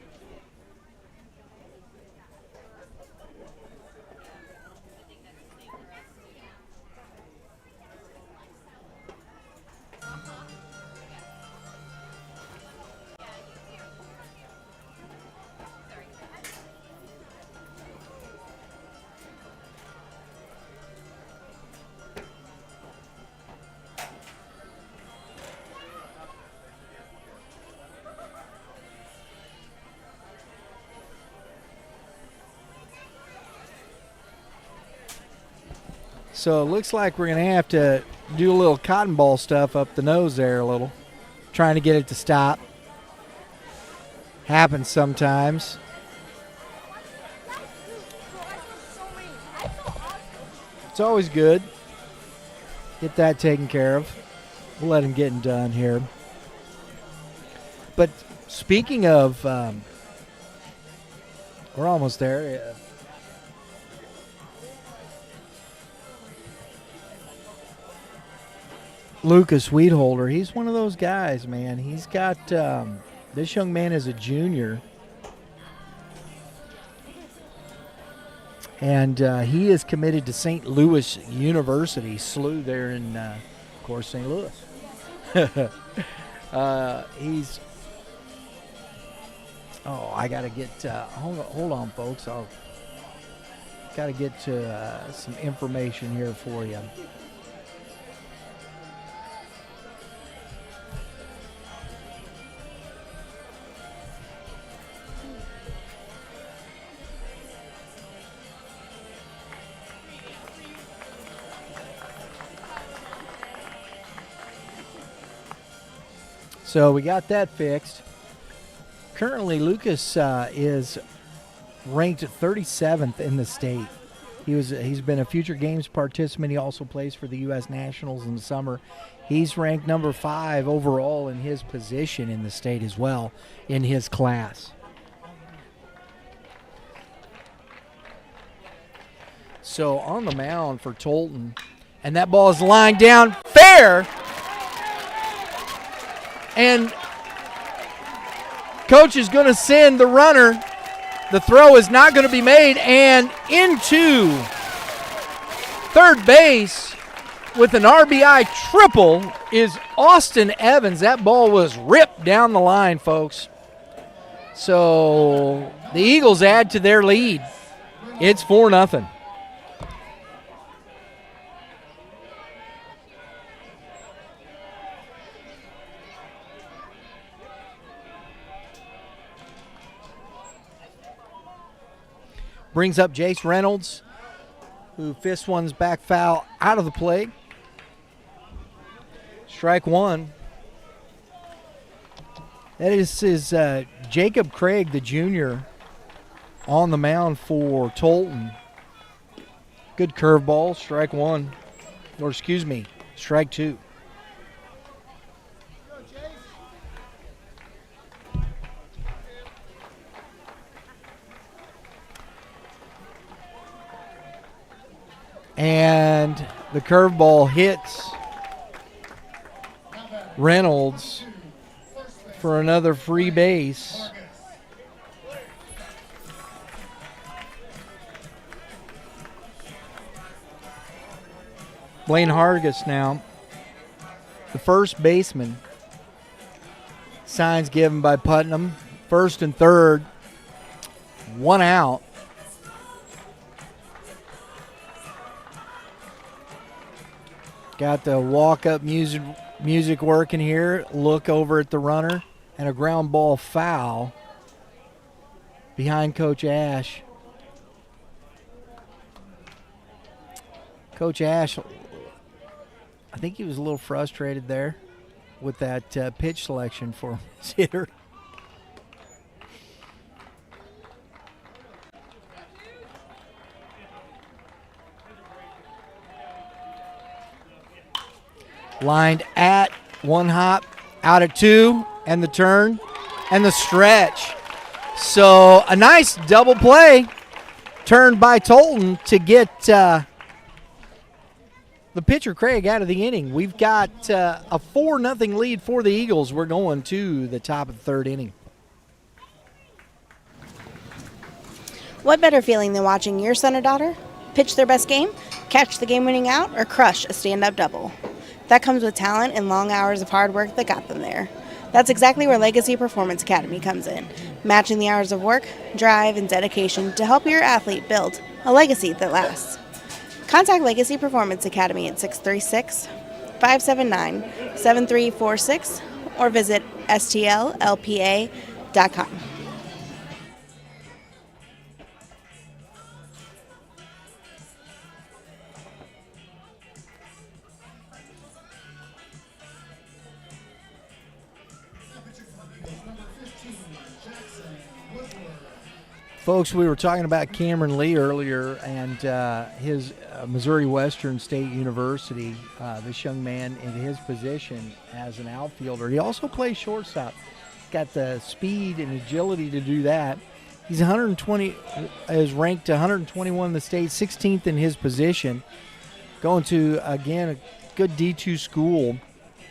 So it looks like we're going to have to do a little cotton ball stuff up the nose there a little. Trying to get it to stop. Happens sometimes. It's always good. Get that taken care of. We'll let him get it done here. But speaking of, we're almost there. Lucas Weedholder, he's one of those guys, man. He's got, this young man is a junior. And he is committed to St. Louis University, SLU there in, of course, St. Louis. I got to get, hold on, folks. I'll got to get to some information here for you. So we got that fixed. Currently, Lucas is ranked 37th in the state. He's been a future games participant. He also plays for the U.S. Nationals in the summer. He's ranked number 5 overall in his position in the state as well in his class. So on the mound for Tolton, and that ball is lined down fair. And coach is going to send the runner. The throw is not going to be made. And into third base with an RBI triple is Austin Evans. That ball was ripped down the line, folks. So the Eagles add to their lead. It's 4-0. Brings up Jace Reynolds, who fists one's back foul out of the play. Strike one. That is Jacob Craig, the junior, on the mound for Tolton. Good curveball, strike one. Or excuse me, strike two. And the curveball hits Reynolds for another free base. Blaine Hargis now, the first baseman. Signs given by Putnam. First and third, one out. Got the walk-up music working here. Look over at the runner. And a ground ball foul behind Coach Ash. Coach Ash, I think he was a little frustrated there with that pitch selection for his hitter. Lined at one hop, out at two, and the turn, and the stretch. So a nice double play turned by Tolton to get the pitcher, Craig, out of the inning. We've got a 4-0 lead for the Eagles. We're going to the top of the third inning. What better feeling than watching your son or daughter pitch their best game, catch the game-winning out, or crush a stand-up double? That comes with talent and long hours of hard work that got them there. That's exactly where Legacy Performance Academy comes in, matching the hours of work, drive, and dedication to help your athlete build a legacy that lasts. Contact Legacy Performance Academy at 636-579-7346 or visit stllpa.com. Folks, we were talking about Cameron Lee earlier and his Missouri Western State University. This young man in his position as an outfielder. He also plays shortstop. Got the speed and agility to do that. He's 120, is ranked 121 in the state, 16th in his position. Going to, again, a good D2 school.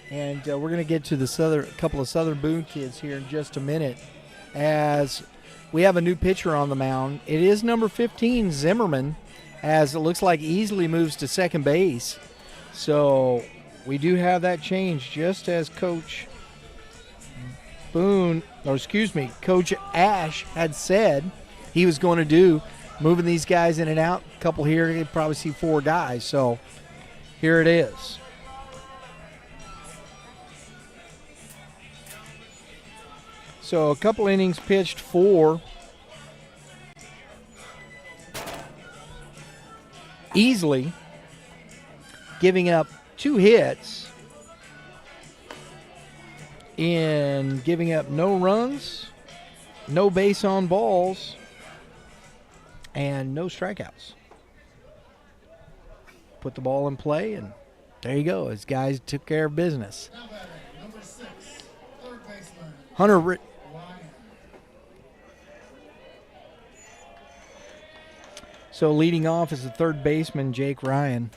And we're going to get to the couple of Southern Boone kids here in just a minute as we have a new pitcher on the mound. It is number 15, Zimmerman, as it looks like Easley moves to second base. So we do have that change, just as Coach Coach Ash had said he was going to do, moving these guys in and out. A couple here, you'd probably see 4 guys. So here it is. So a couple innings pitched for Easley, giving up 2 hits and giving up no runs, no base on balls, and no strikeouts. Put the ball in play, and there you go. His guys took care of business. Number 6, third baseman. Hunter So leading off is the third baseman, Jake Ryan.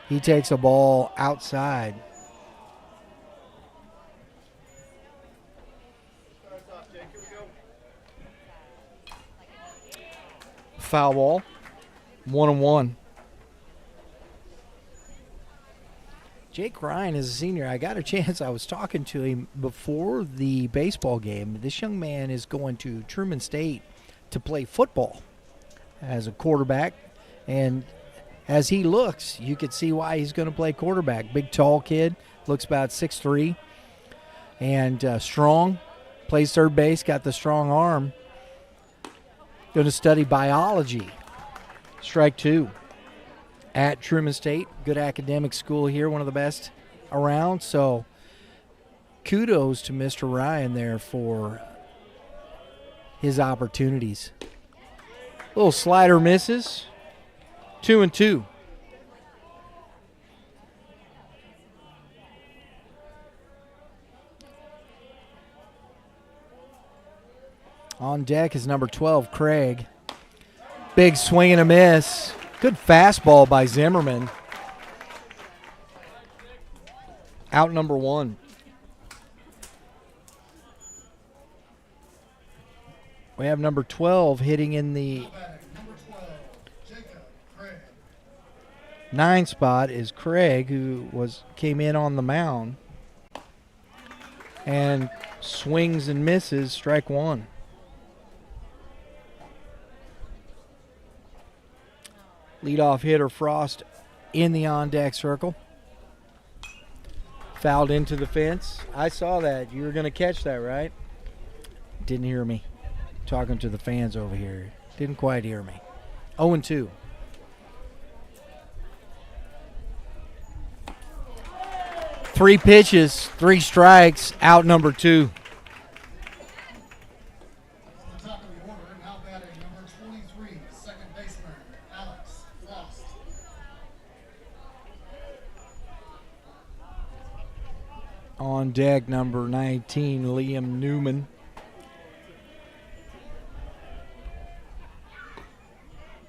He takes a ball outside. Foul ball. 1-1. Jake Ryan is a senior. I got a chance. I was talking to him before the baseball game. This young man is going to Truman State to play football as a quarterback, and as he looks, you could see why he's going to play quarterback. Big, tall kid, looks about 6'3", and strong, plays third base, got the strong arm. Going to study biology. Strike 2 at Truman State. Good academic school here, one of the best around, so kudos to Mr. Ryan there for his opportunities. Little slider misses. 2-2. On deck is number 12, Craig. Big swing and a miss. Good fastball by Zimmerman. Out number 1. We have number 12 hitting in the 9 spot is Craig, who came in on the mound. And swings and misses, strike 1. Leadoff hitter Frost in the on-deck circle. Fouled into the fence. I saw that. You were going to catch that, right? Didn't hear me. Talking to the fans over here. Didn't quite hear me. 0-2. Three pitches, 3 strikes, out number 2. On the top of the order, now batting number 23, second baseman, Alex Frost. On deck, number 19, Liam Newman.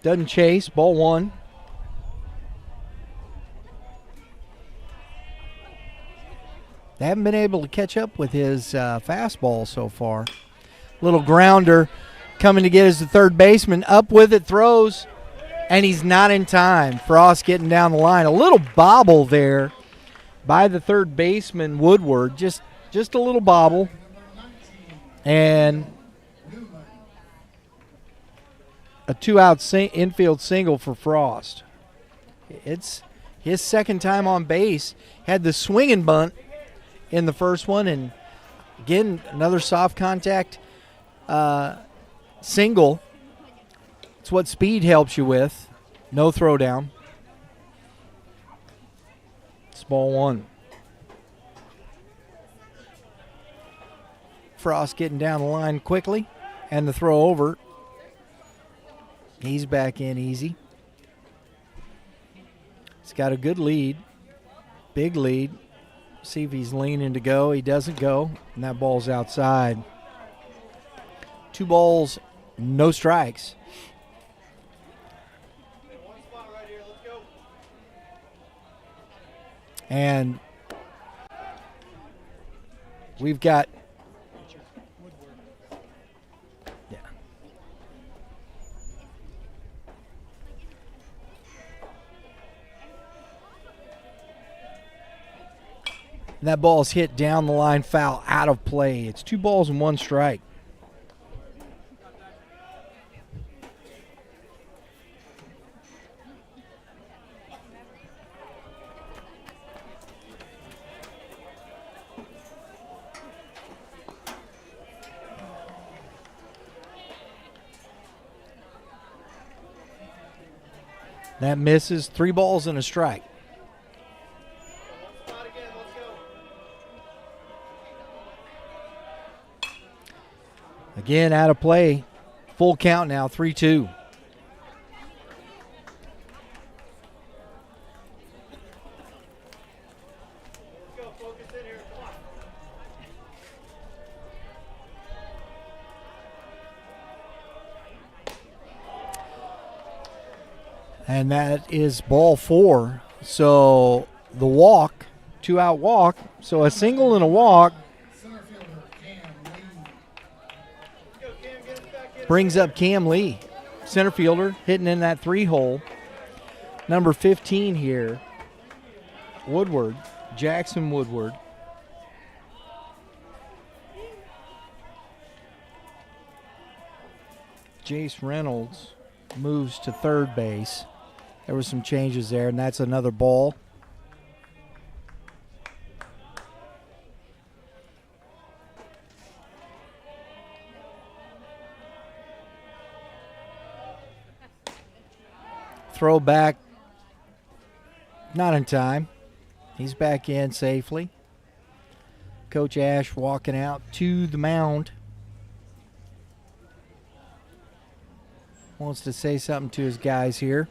Doesn't chase, ball 1. They haven't been able to catch up with his fastball so far. Little grounder coming to get as the third baseman. Up with it, throws, and he's not in time. Frost getting down the line. A little bobble there by the third baseman, Woodward. Just a little bobble. And a 2-out infield single for Frost. It's his second time on base. Had the swinging bunt in the first one, and again, another soft contact single. It's what speed helps you with. No throwdown. It's ball one. Frost getting down the line quickly, and the throw over. He's back in easy. He's got a good lead, big lead. See if he's leaning to go. He doesn't go, and that ball's outside. 2 balls, no strikes. One spot right here. Let's go. And we've got and that ball is hit down the line, foul, out of play. It's 2 balls and 1 strike. That misses. 3 balls and a strike. One spot again. Let's go. Again, out of play. Full count now, 3-2. Let's go. Focus in here. Come on. And that is ball 4. So the walk, 2-out walk. So a single and a walk Center fielder Cam Lee. Let's go, Cam. Get us back in. brings up Cam Lee, center fielder, hitting in that 3-hole. Number 15 here, Woodward, Jackson Woodward. Jace Reynolds moves to third base. There were some changes there, and that's another ball. Throw back, not in time. He's back in safely. Coach Ash walking out to the mound. Wants to say something to his guys here.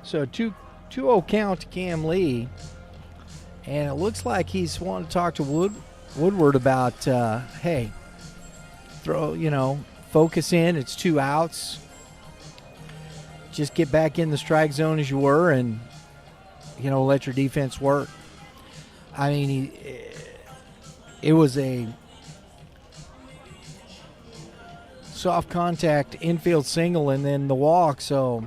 So 2-0 count to Cam Lee. And it looks like he's wanting to talk to Woodward about, hey, focus in. It's 2 outs. Just get back in the strike zone as you were and, let your defense work. I mean, it was a soft contact infield single and then the walk, so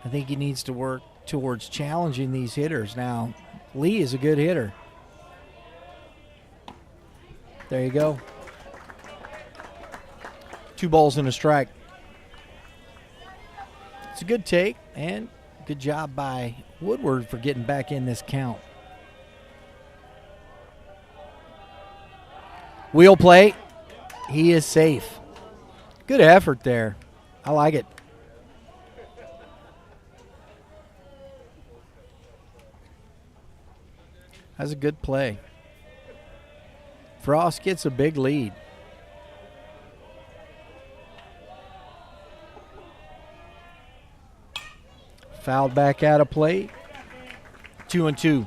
I think he needs to work towards challenging these hitters. Now, Lee is a good hitter. There you go. 2 balls and a strike. It's a good take, and good job by Woodward for getting back in this count. Wheel play. He is safe. Good effort there. I like it. That's a good play. Frost gets a big lead. Fouled back out of play. 2-2.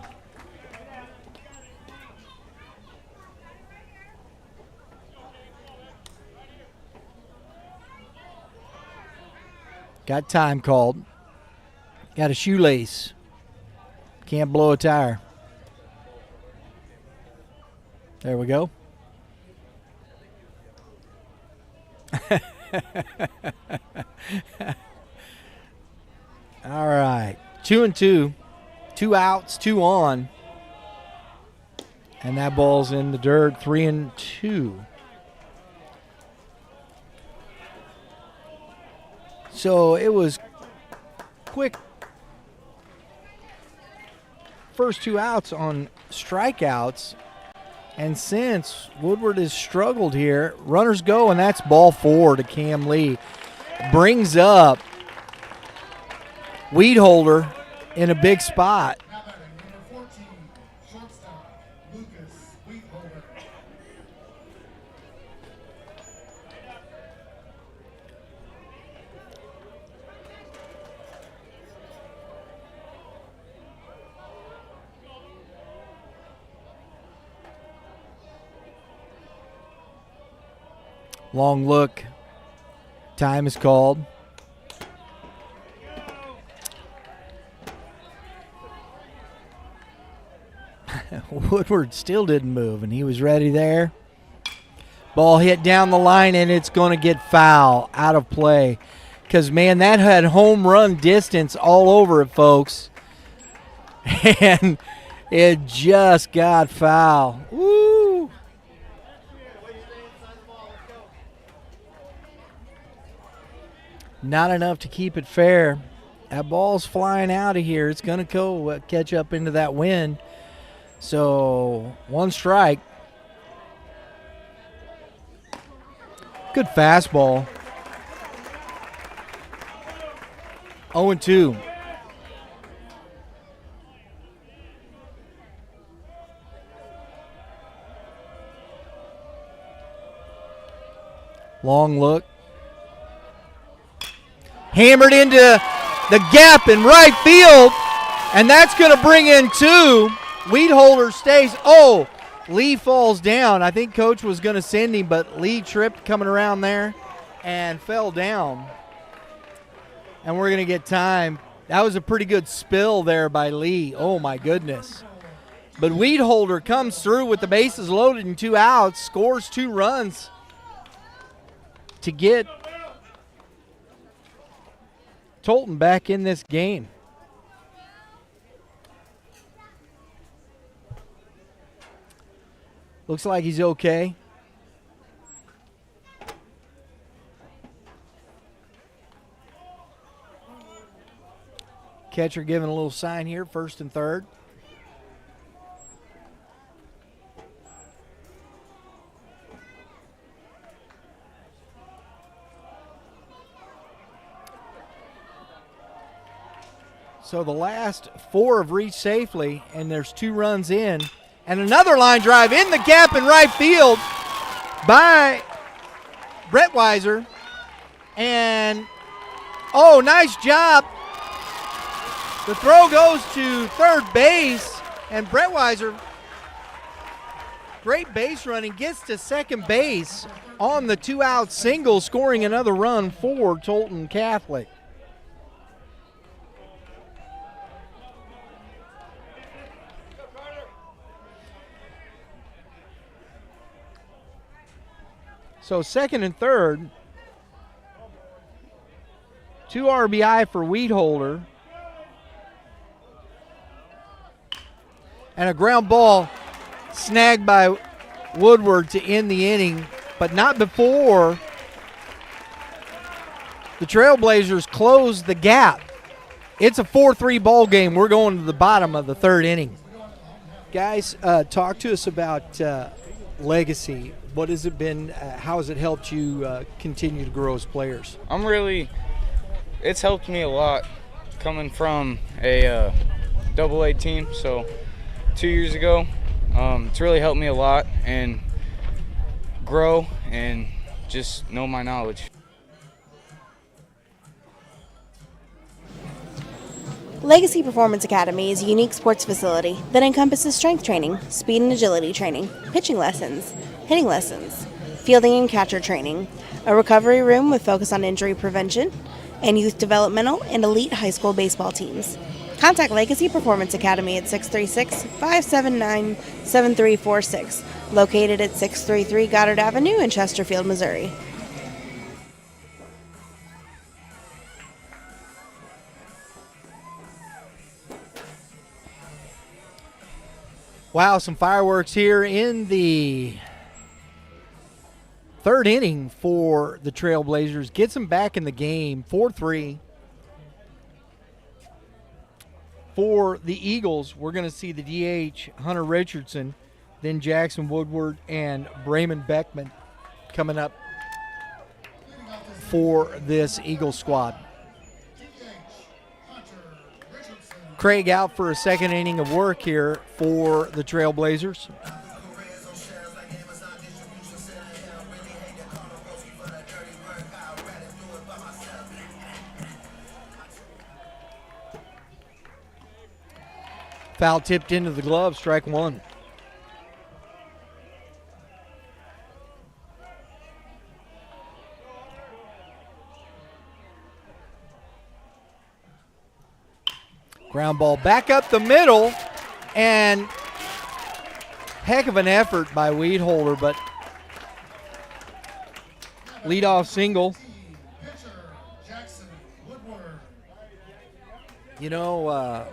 Got time called. Got a shoelace. Can't blow a tire. There we go. All right. 2-2. 2 outs, 2 on. And that ball's in the dirt. 3-2. So it was quick first 2 outs on strikeouts. And since Woodward has struggled here, runners go, and that's ball 4 to Cam Lee. Brings up Weedholder in a big spot. Now batting number 14, shortstop, Lucas Wheatholder. Long look. Time is called. Woodward still didn't move, and he was ready there. Ball hit down the line, and it's going to get foul, out of play. Because, man, that had home run distance all over it, folks. And it just got foul. Woo! Not enough to keep it fair. That ball's flying out of here. It's going to go catch up into that wind. So, 1 strike. Good fastball. 0-2. Long look. Hammered into the gap in right field, and that's going to bring in 2. Weedholder stays. Oh, Lee falls down. I think Coach was going to send him, but Lee tripped coming around there and fell down. And we're going to get time. That was a pretty good spill there by Lee. Oh, my goodness. But Weedholder comes through with the bases loaded and 2 outs, scores 2 runs to get Tolton back in this game. Looks like he's okay. Catcher giving a little sign here, 1st and 3rd. So the last 4 have reached safely, and there's 2 runs in. And another line drive in the gap in right field by Brett Weiser. And, oh, nice job. The throw goes to 3rd base, and Brett Weiser, great base running, gets to 2nd base on the 2-out single, scoring another run for Tolton Catholic. So 2nd and 3rd, 2 RBI for Weedholder. And a ground ball snagged by Woodward to end the inning, but not before the Trailblazers close the gap. It's a 4-3 ball game. We're going to the bottom of the 3rd inning. Guys, talk to us about Legacy. What has it been? How has it helped you continue to grow as players? It's helped me a lot coming from a AA team. So 2 years ago, it's really helped me a lot and grow and just know my knowledge. Legacy Performance Academy is a unique sports facility that encompasses strength training, speed and agility training, pitching lessons, hitting lessons, fielding and catcher training, a recovery room with focus on injury prevention, and youth developmental and elite high school baseball teams. Contact Legacy Performance Academy at 636-579-7346, located at 633 Goddard Avenue in Chesterfield, Missouri. Wow, some fireworks here in the third inning for the Trailblazers. Gets them back in the game, 4-3. For the Eagles, we're going to see the DH, Hunter Richardson, then Jackson Woodward and Brayman Beckman coming up for this Eagles squad. Craig out for a second inning of work here for the Trailblazers. Foul tipped into the glove, strike one. Ground ball back up the middle, and heck of an effort by Weedholder, but leadoff single. You know,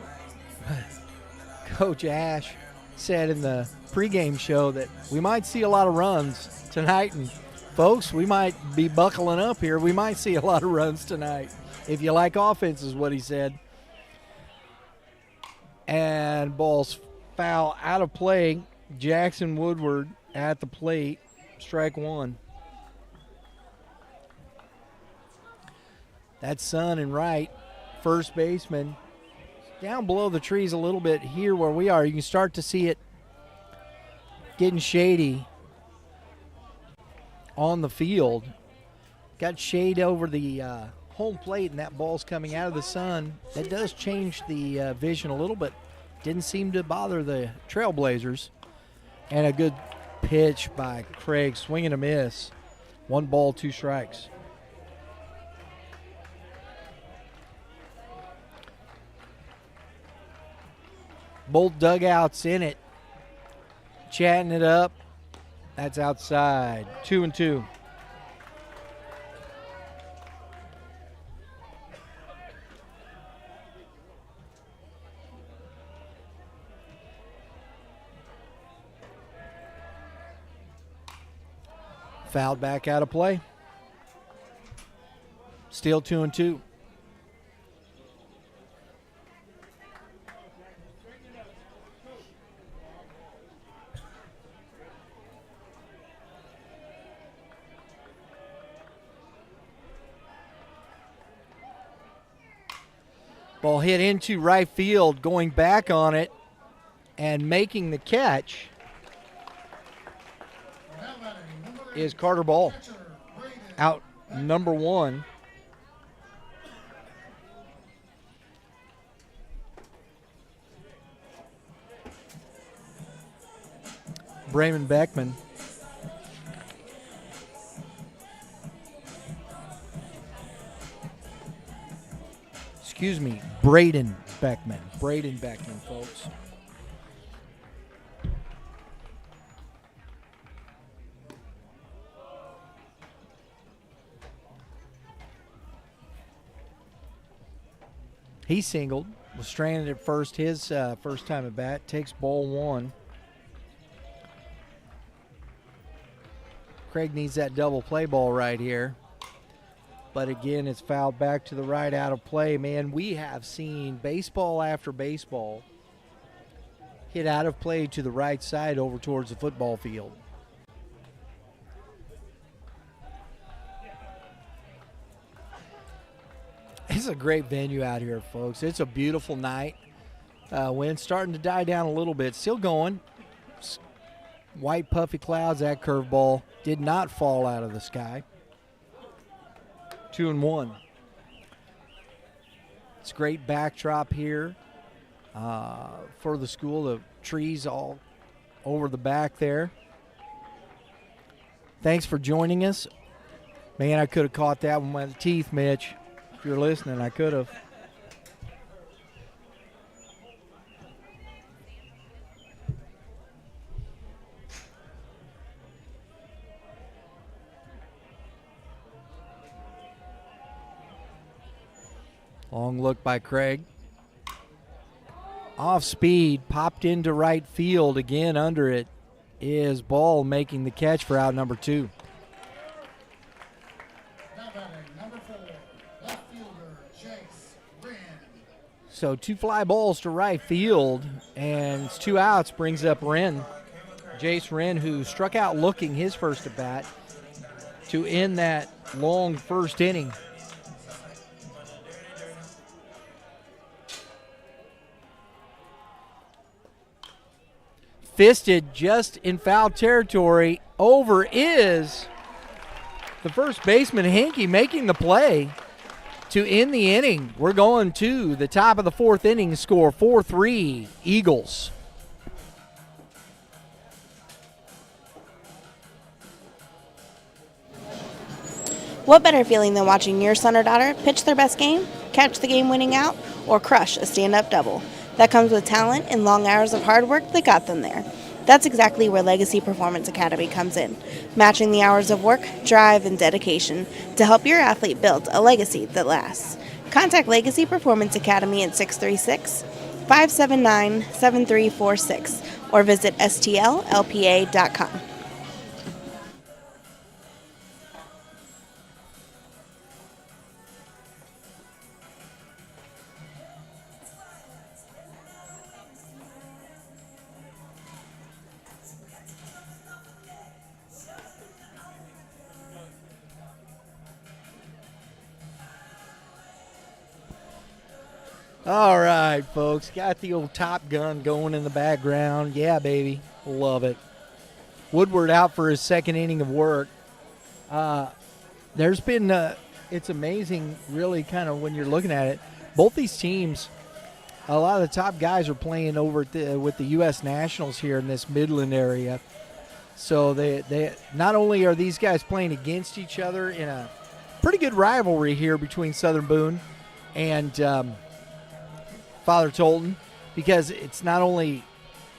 Coach Ash said in the pregame show that we might see a lot of runs tonight, and folks, we might be buckling up here. We might see a lot of runs tonight. If you like offense, is what he said. And ball's foul out of play. Jackson Woodward at the plate, strike one. That's Sun and right, first baseman. Down below the trees a little bit here where we are. You can start to see it getting shady on the field. Got shade over the home plate, and that ball's coming out of the sun. That does change the vision a little bit. Didn't seem to bother the Trailblazers. And a good pitch by Craig, swing and a miss. 1 ball, 2 strikes. Both dugouts in it, chatting it up. That's outside. 2-2. Fouled back out of play. Still 2-2. Ball hit into right field, going back on it and making the catch is Carter Ball. Out number 1. Brayman Beckman. Excuse me, Braden Beckman. Braden Beckman, folks. He singled, was stranded at first, his first time at bat, takes ball 1. Craig needs that double play ball right here. But again, it's fouled back to the right, out of play. Man, we have seen baseball after baseball hit out of play to the right side over towards the football field. It's a great venue out here, folks. It's a beautiful night. Wind's starting to die down a little bit. Still going. White puffy clouds. That curveball did not fall out of the sky. 2-1. It's a great backdrop here for the school. The trees all over the back there. Thanks for joining us. Man, I could have caught that one by the teeth, Mitch. If you're listening, I could have. Long look by Craig. Off speed, popped into right field. Again, under it is Ball making the catch for out number 2. Now batting, number 4, left fielder, Chase Wren. So 2 fly balls to right field, and it's 2 outs, brings up Wren. Jace Wren, who struck out looking his first at bat to end that long first inning. Fisted just in foul territory. Over is the first baseman, Hankey, making the play to end the inning. We're going to the top of the 4th inning, score 4-3 Eagles. What better feeling than watching your son or daughter pitch their best game, catch the game-winning out, or crush a stand-up double? That comes with talent and long hours of hard work that got them there. That's exactly where Legacy Performance Academy comes in, matching the hours of work, drive, and dedication to help your athlete build a legacy that lasts. Contact Legacy Performance Academy at 636-579-7346 or visit stllpa.com. All right, folks. Got the old Top Gun going in the background. Yeah, baby. Love it. Woodward out for his 2nd inning of work. There's been, it's amazing, really, kind of when you're looking at it. Both these teams, a lot of the top guys are playing over at with the U.S. Nationals here in this Midland area. So they not only are these guys playing against each other in a pretty good rivalry here between Southern Boone and Father Tolton, because it's not only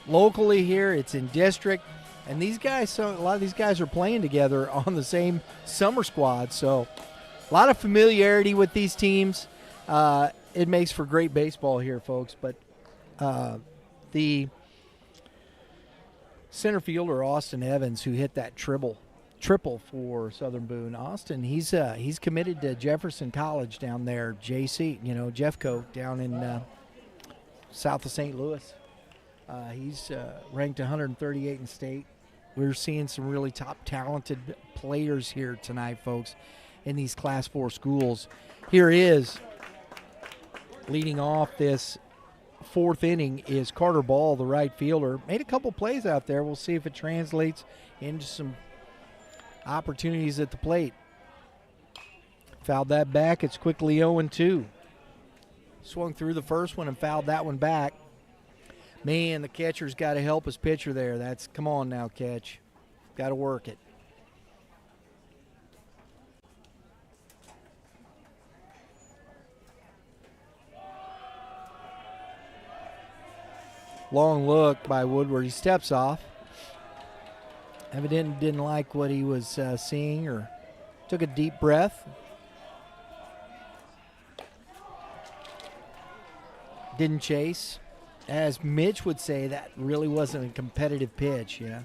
locally here, it's in district, and these guys, so a lot of these guys are playing together on the same summer squad, so a lot of familiarity with these teams. It makes for great baseball here, folks. But the center fielder, Austin Evans, who hit that triple for Southern Boone. Austin, he's committed to Jefferson College down there, JC, Jeffco down in south of St. Louis. He's ranked 138 in state. We're seeing some really top talented players here tonight, folks, in these Class 4 schools. Here is, leading off this 4th inning, is Carter Ball, the right fielder. Made a couple plays out there. We'll see if it translates into some opportunities at the plate. Fouled that back. It's quickly 0-2. Swung through the first one and fouled that one back. Man, the catcher's got to help his pitcher there. Come on now, catch. Got to work it. Long look by Woodward. He steps off. Evidently didn't like what he was seeing, or took a deep breath. Didn't chase. As Mitch would say, that really wasn't a competitive pitch. You're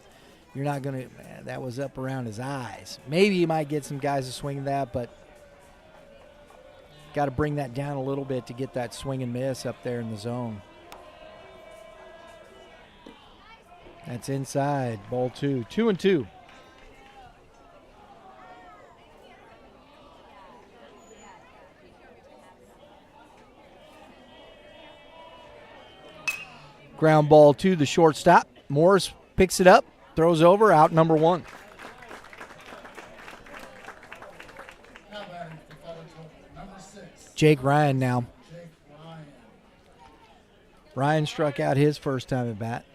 not going to, that was up around his eyes. Maybe you might get some guys to swing that, but got to bring that down a little bit to get that swing and miss up there in the zone. That's inside, ball 2. 2-2. Ground ball to the shortstop. Morris picks it up, throws over, out number 1. Now batting for Father Tolton, number 6. Jake Ryan now. Jake Ryan. Ryan struck out his first time at bat.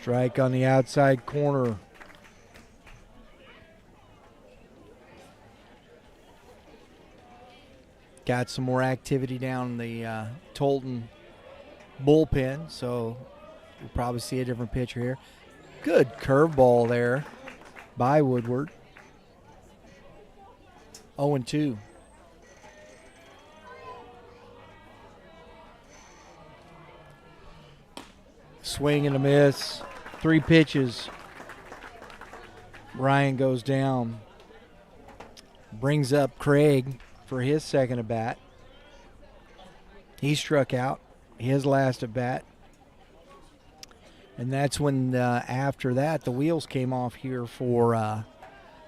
Strike on the outside corner. Got some more activity down the Tolton bullpen, so we'll probably see a different pitcher here. Good curveball there by Woodward. 0-2. Swing and a miss. 3 pitches. Ryan goes down. Brings up Craig for his second at bat. He struck out his last at bat. And that's when, after that, the wheels came off here for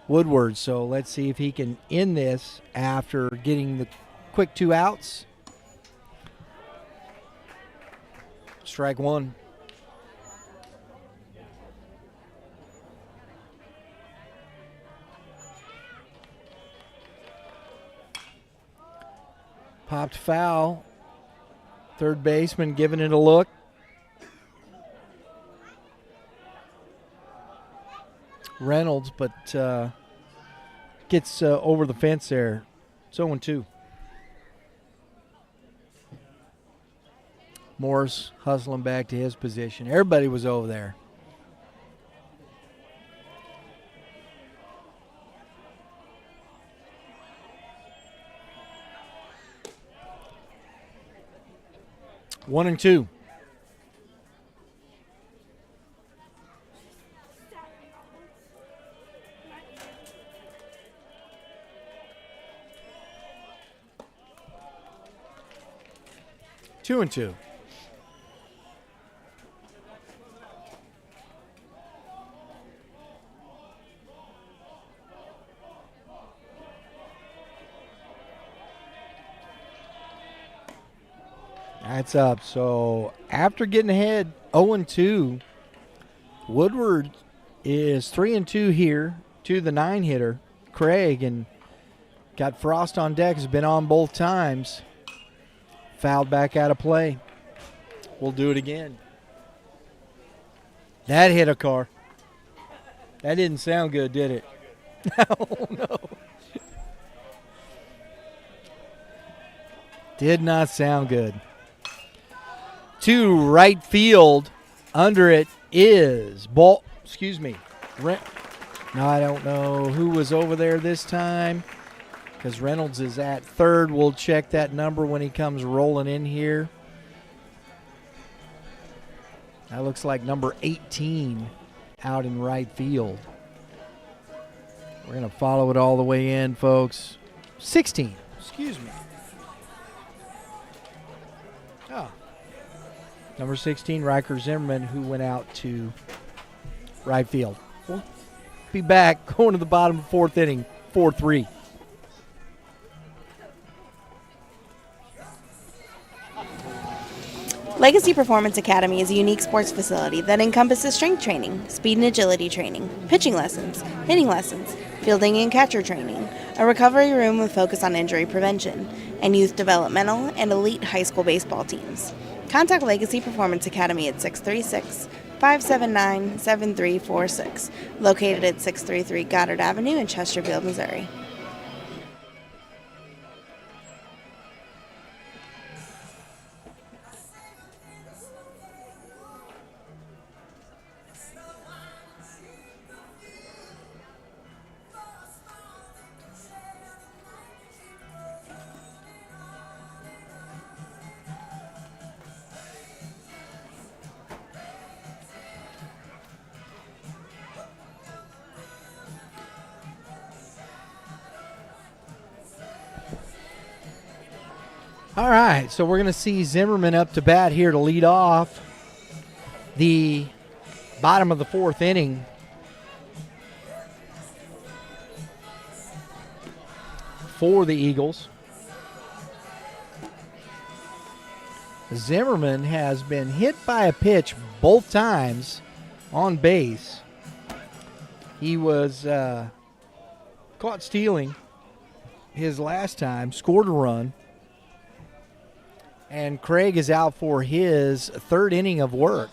Woodward. So let's see if he can end this after getting the quick 2 outs. Strike 1. Popped foul. Third baseman giving it a look. Reynolds, but gets over the fence there. It's 0-2. Morris hustling back to his position. Everybody was over there. One and two. Two and two. That's up. So after getting ahead 0-2, Woodward is 3-2 here to the 9-hitter, Craig, and got Frost on deck, has been on both times. Fouled back out of play. We'll do it again. That hit a car. That didn't sound good, did it? Oh, no. Did not sound good. To right field. Under it is ball. Excuse me. No, I don't know who was over there this time, because Reynolds is at third. We'll check that number when he comes rolling in here. That looks like number 18 out in right field. We're going to follow it all the way in, folks. 16. Excuse me. Oh. Number 16, Riker Zimmerman, who went out to right field. We'll be back going to the bottom of the fourth inning, 4-3. Legacy Performance Academy is a unique sports facility that encompasses strength training, speed and agility training, pitching lessons, hitting lessons, fielding and catcher training, a recovery room with focus on injury prevention, and youth developmental and elite high school baseball teams. Contact Legacy Performance Academy at 636-579-7346, located at 633 Goddard Avenue in Chesterfield, Missouri. All right, so we're going to see Zimmerman up to bat here to lead off the bottom of the fourth inning. For the Eagles. Zimmerman has been hit by a pitch both times on base. He was caught stealing his last time, scored a run. And Craig is out for his third inning of work.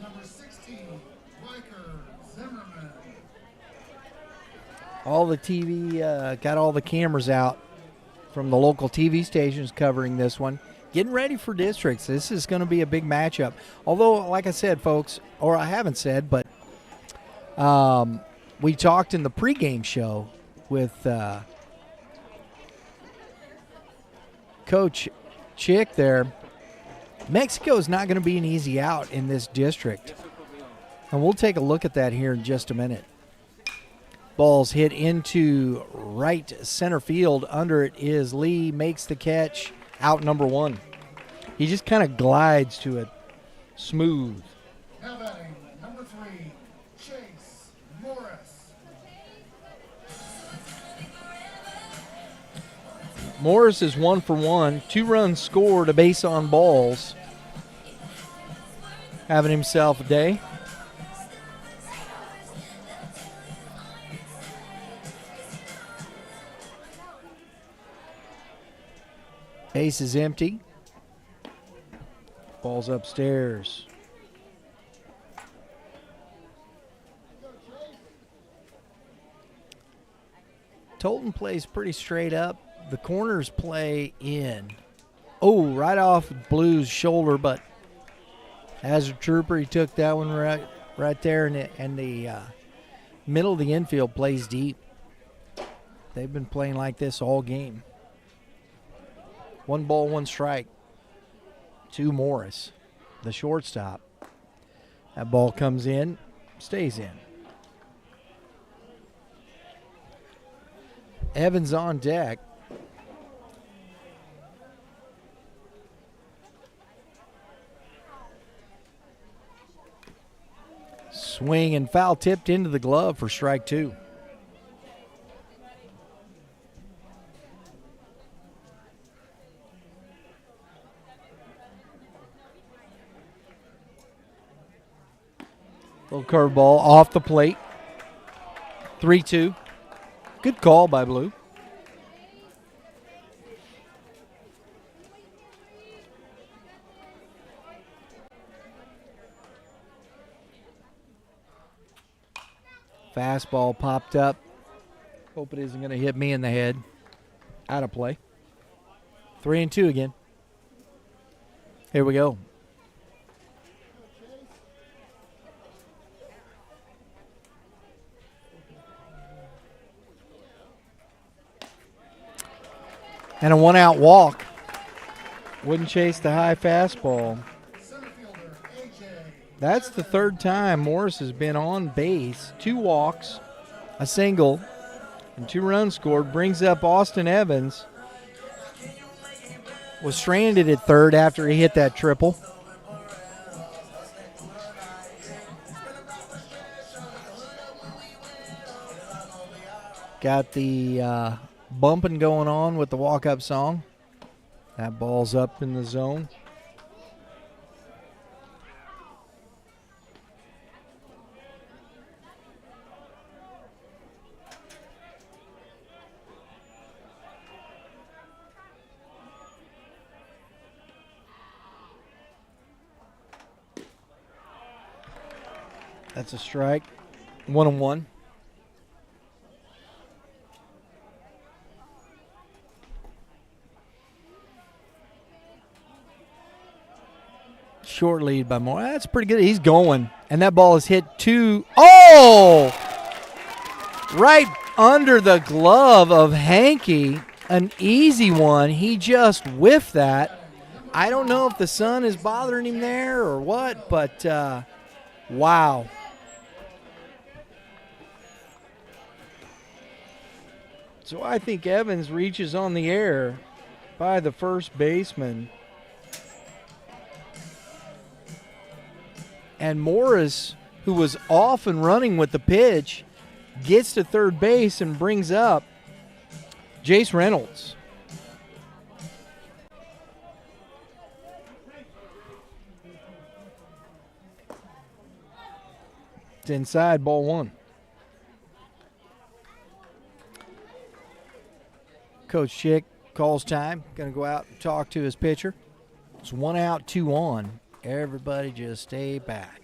Number 16, All the TV, got all the cameras out from the local TV stations covering this one. Getting ready for districts. This is going to be a big matchup. Although, like I said, folks, or I haven't said, but we talked in the pregame show with Coach Chick there. Mexico is not going to be an easy out in this district. And we'll take a look at that here in just a minute. Ball's hit into right center field. Under it is Lee, makes the catch, out number 1. He just kind of glides to it smooth. Now batting, number 3, Chase Morris. Morris is 1 for 1. 2 runs scored, a base on balls. Having himself a day. Base is empty. Ball's upstairs. Tolton plays pretty straight up. The corners play in. Oh, right off Blue's shoulder, but as a trooper, he took that one right there, and the middle of the infield plays deep. They've been playing like this all game. 1 ball, 1 strike to Morris, the shortstop. That ball comes in, stays in. Evans on deck. Swing and foul tipped into the glove for strike 2. Little curveball off the plate. 3-2. Good call by Blue. Fastball popped up. Hope it isn't going to hit me in the head. Out of play. 3-2 again. Here we go. And a 1-out walk. Wouldn't chase the high fastball. That's the 3rd time Morris has been on base. 2 walks, a single, and 2 runs scored. Brings up Austin Evans. Was stranded at 3rd after he hit that triple. Got the bumping going on with the walk-up song. That ball's up in the zone. That's a strike. 1-1. Short lead by Moore. That's pretty good. He's going. And that ball is hit to, oh! Right under the glove of Hankey. An easy one. He just whiffed that. I don't know if the sun is bothering him there or what, but wow. So I think Evans reaches on the air by the first baseman. And Morris, who was off and running with the pitch, gets to third base and brings up Jace Reynolds. It's inside, ball 1. Coach Chick calls time. Going to go out and talk to his pitcher. It's 1 out, 2 on. Everybody just stay back.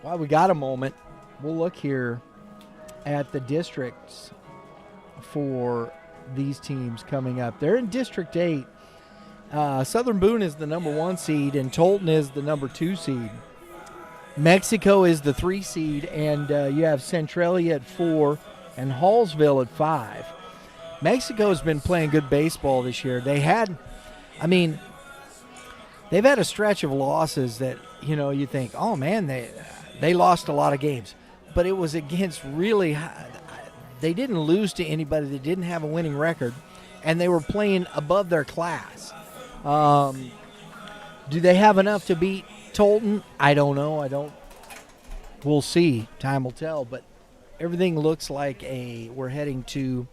While we got a moment, we'll look here at the districts for these teams coming up. They're in District 8. Southern Boone is the number 1 seed, and Tolton is the number 2 seed. Mexico is the 3 seed, and you have Centralia at 4 and Hallsville at 5. Mexico's been playing good baseball this year. They've had a stretch of losses that, you think, oh, man, they lost a lot of games. But it was against really high. They didn't lose to anybody. They didn't have a winning record, and they were playing above their class. Do they have enough to beat Tolton? I don't know. We'll see. Time will tell. But everything looks like we're heading to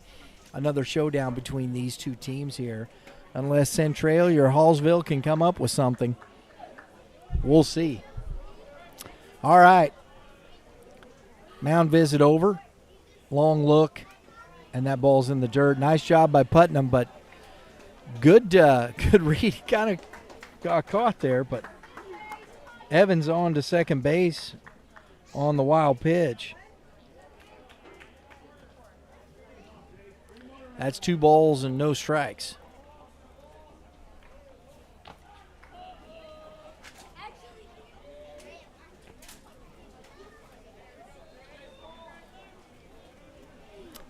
another showdown between these two teams here, unless Centralia or Hallsville can come up with something. We'll see. All right. Mound visit over. Long look, and that ball's in the dirt. Nice job by Putnam, but good read. He kind of got caught there, but Evans on to second base on the wild pitch. That's 2 balls and no strikes.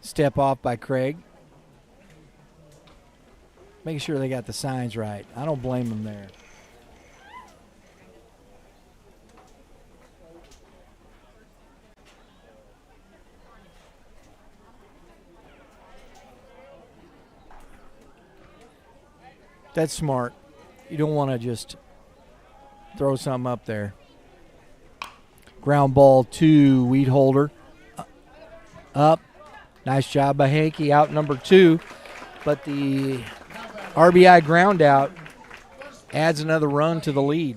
Step off by Craig. Making sure they got the signs right. I don't blame them there. That's smart. You don't want to just throw something up there. Ground ball to Weedholder. Up. Nice job by Hankey, out number 2. But the RBI ground out adds another run to the lead.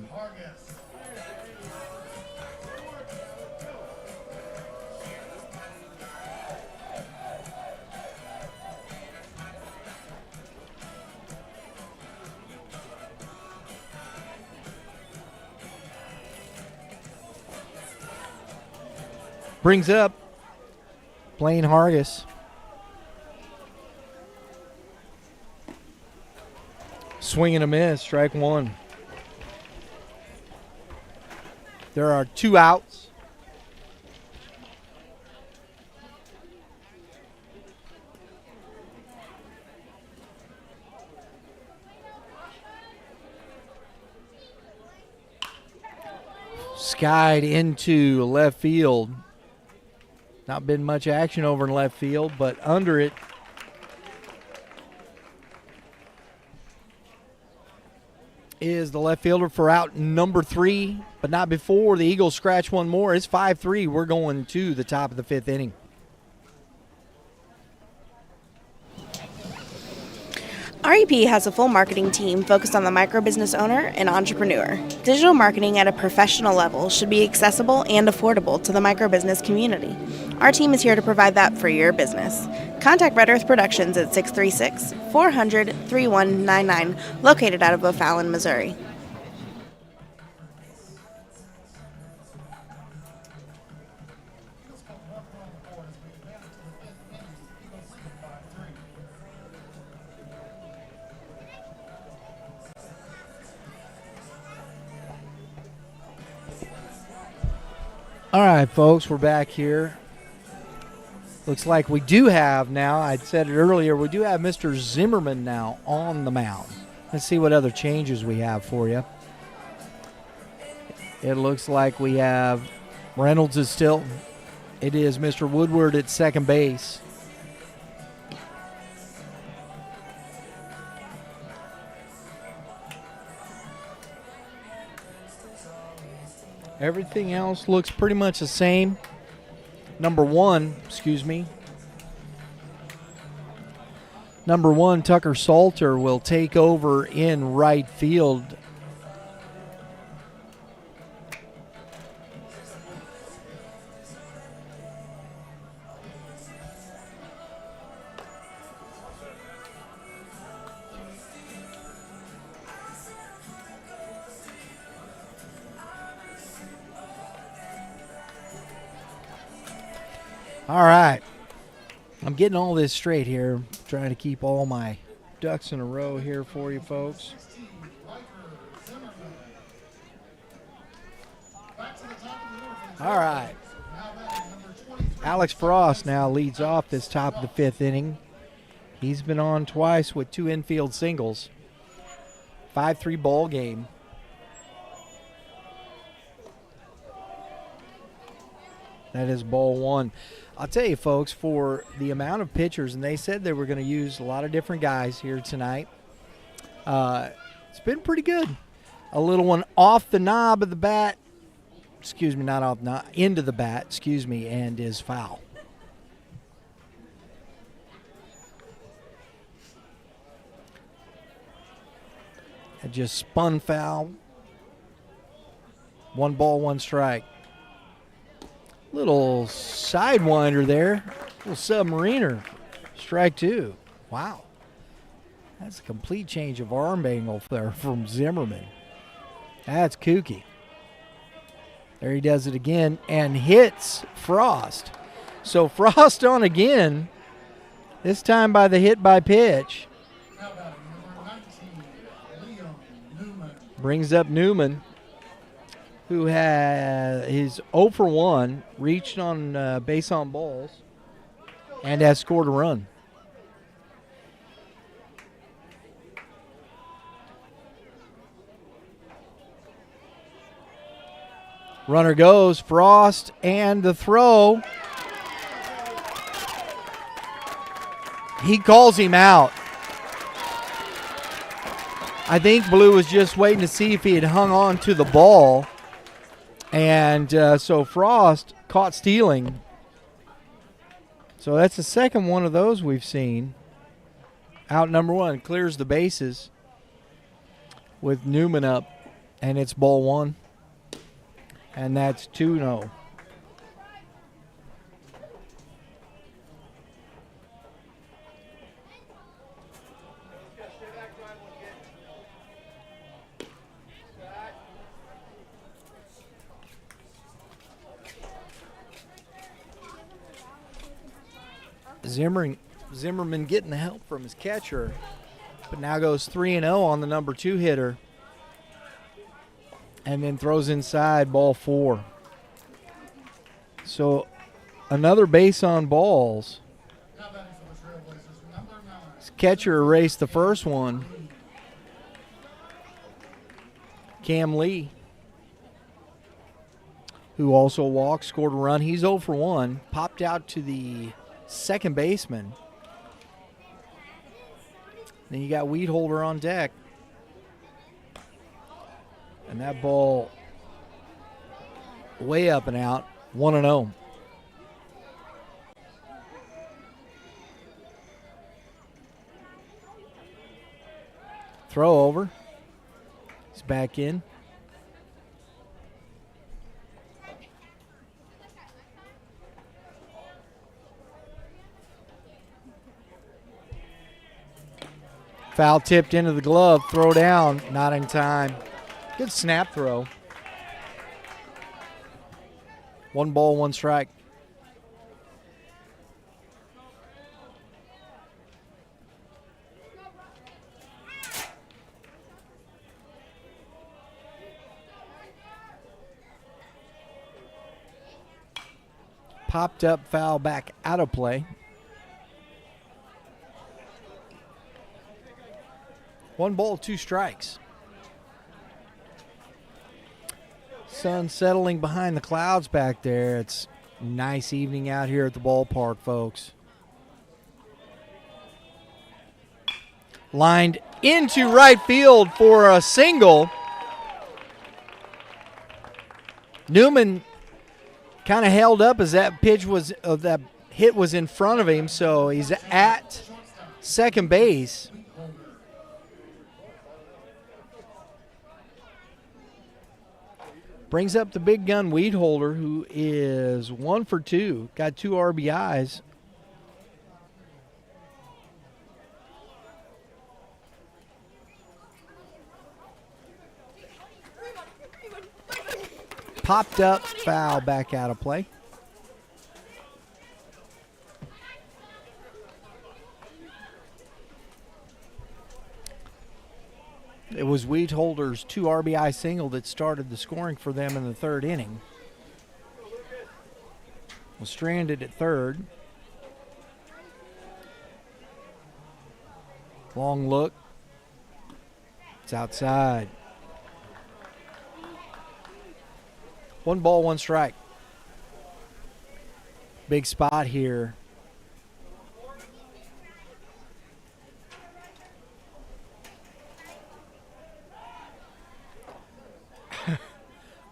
Brings up Blaine Hargis. Swing and a miss, strike 1. There are 2 outs. Skied into left field. Not been much action over in left field, but under it is the left fielder for out number 3, but not before the Eagles scratch one more. It's 5-3. We're going to the top of the 5th inning. REP has a full marketing team focused on the microbusiness owner and entrepreneur. Digital marketing at a professional level should be accessible and affordable to the microbusiness community. Our team is here to provide that for your business. Contact Red Earth Productions at 636-400-3199, located out of O'Fallon, Missouri. All right, folks, we're back here. Looks like we do have now, I said it earlier, we do have Mr. Zimmerman now on the mound. Let's see what other changes we have for you. It looks like we have Reynolds is still, it is Mr. Woodward at second base. Everything else looks pretty much the same. Number 1, Tucker Salter will take over in right field. All right. I'm getting all this straight here. Trying to keep all my ducks in a row here for you folks. All right. Alex Frost now leads off this top of the fifth inning. He's been on twice with 2 infield singles. 5-3 ball game. That is ball one. I'll tell you, folks, for the amount of pitchers, and they said they were going to use a lot of different guys here tonight, it's been pretty good. A little one off the knob of the bat, not off, not into the bat, and is foul. It just spun foul. 1 ball, 1 strike. Little sidewinder there. Little submariner. Strike 2. Wow. That's a complete change of arm angle there from Zimmerman. That's kooky. There he does it again and hits Frost. So Frost on again, this time by the hit by pitch. Brings up Newman, who has his 0 for 1, reached on base on balls, and has scored a run. Runner goes, Frost, and the throw. He calls him out. I think Blue was just waiting to see if he had hung on to the ball. And so Frost caught stealing. So that's the second one of those we've seen. Out number 1, clears the bases with Newman up. And it's ball 1. And that's 2-0. Zimmerman getting the help from his catcher, but now goes 3-0 on the number 2 hitter, and then throws inside, ball 4. So another base on balls. His catcher erased the first one. Cam Lee, who also walked, scored a run. He's 0 for 1, popped out to the second baseman. Then you got Weedholder on deck. And that ball way up and out, 1-0. Throw over. He's back in. Foul tipped into the glove. Throw down. Not in time. Good snap throw. 1 ball, 1 strike. Popped up foul back out of play. 1 ball, 2 strikes. Sun settling behind the clouds back there. It's a nice evening out here at the ballpark, folks. Lined into right field for a single. Newman kind of held up as that that hit was in front of him, so he's at second base. Brings up the big gun Weedholder, who is 1 for 2, got 2 RBIs. Popped up, foul back out of play. It was Weedholder's 2 RBI single that started the scoring for them in the 3rd inning. Was stranded at 3rd. Long look. It's outside. 1 ball, 1 strike. Big spot here.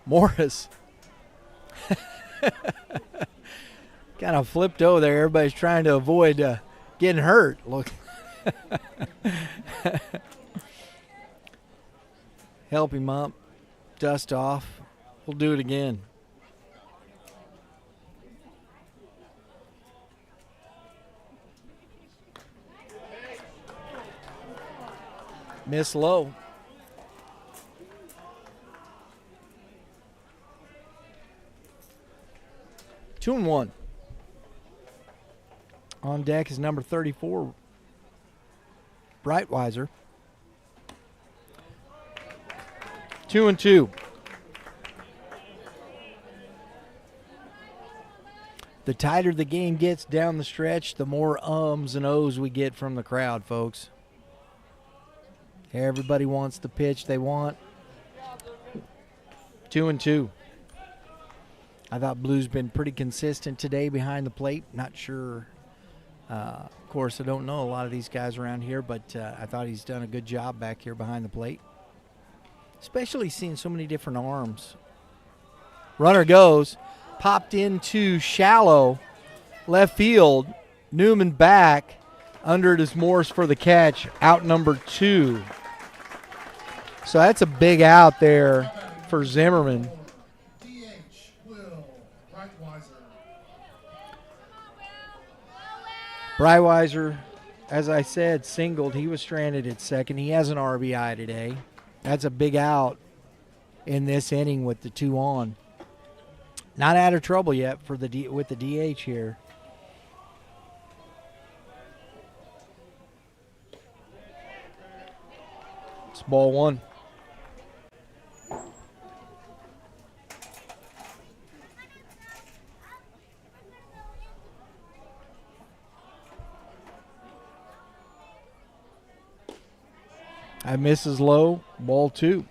Morris kind of flipped over there. Everybody's trying to avoid getting hurt. Look. Help him up. Dust off. We'll do it again. Miss low. Two and one. On deck is number 34, Breitweiser. 2-2. The tighter the game gets down the stretch, the more ums and ohs we get from the crowd, folks. Everybody wants the pitch they want. 2-2. I thought Blue's been pretty consistent today behind the plate. Not sure. Of course, I don't know a lot of these guys around here, but I thought he's done a good job back here behind the plate. Especially seeing so many different arms. Runner goes. Popped into shallow left field. Newman back. Under it is Morris for the catch. Out number 2. So that's a big out there for Zimmerman. Breitweiser, as I said, singled. He was stranded at second. He has an RBI today. That's a big out in this inning with the 2 on. Not out of trouble yet for with the DH here. It's ball 1. I misses low, ball 2.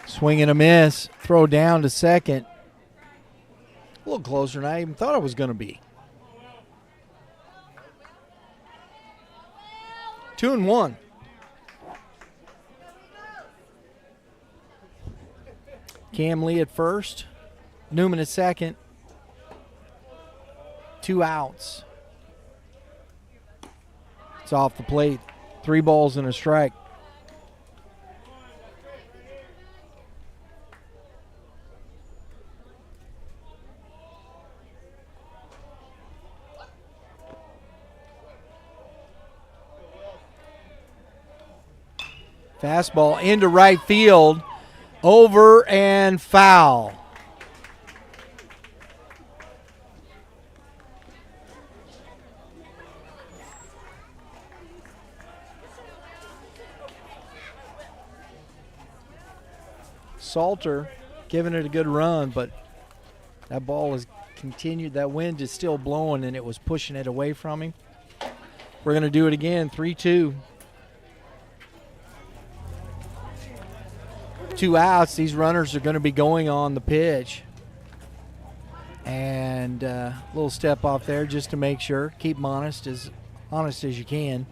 Swing and a miss, throw down to second. A little closer than I even thought it was going to be. 2-1. Cam Lee at first, Newman at second. 2 outs. It's off the plate. 3 balls and a strike. Fastball into right field. Over and foul. Salter giving it a good run, but that ball has continued. That wind is still blowing, and it was pushing it away from him. We're going to do it again, 3-2. 2 outs. These runners are going to be going on the pitch. And a little step off there just to make sure. Keep them honest as you can.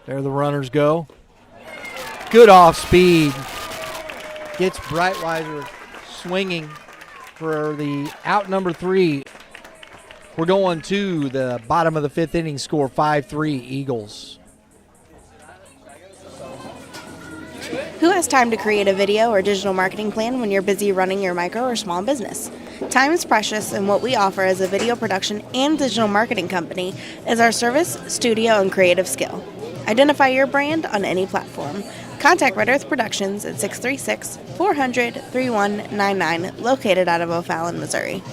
There the runners go. Good off speed. Gets Breitweiser swinging for the out number 3. We're going to the bottom of the 5th inning, score 5-3 Eagles. Who has time to create a video or digital marketing plan when you're busy running your micro or small business? Time is precious, and what we offer as a video production and digital marketing company is our service, studio, and creative skill. Identify your brand on any platform. Contact Red Earth Productions at 636-400-3199, located out of O'Fallon, Missouri.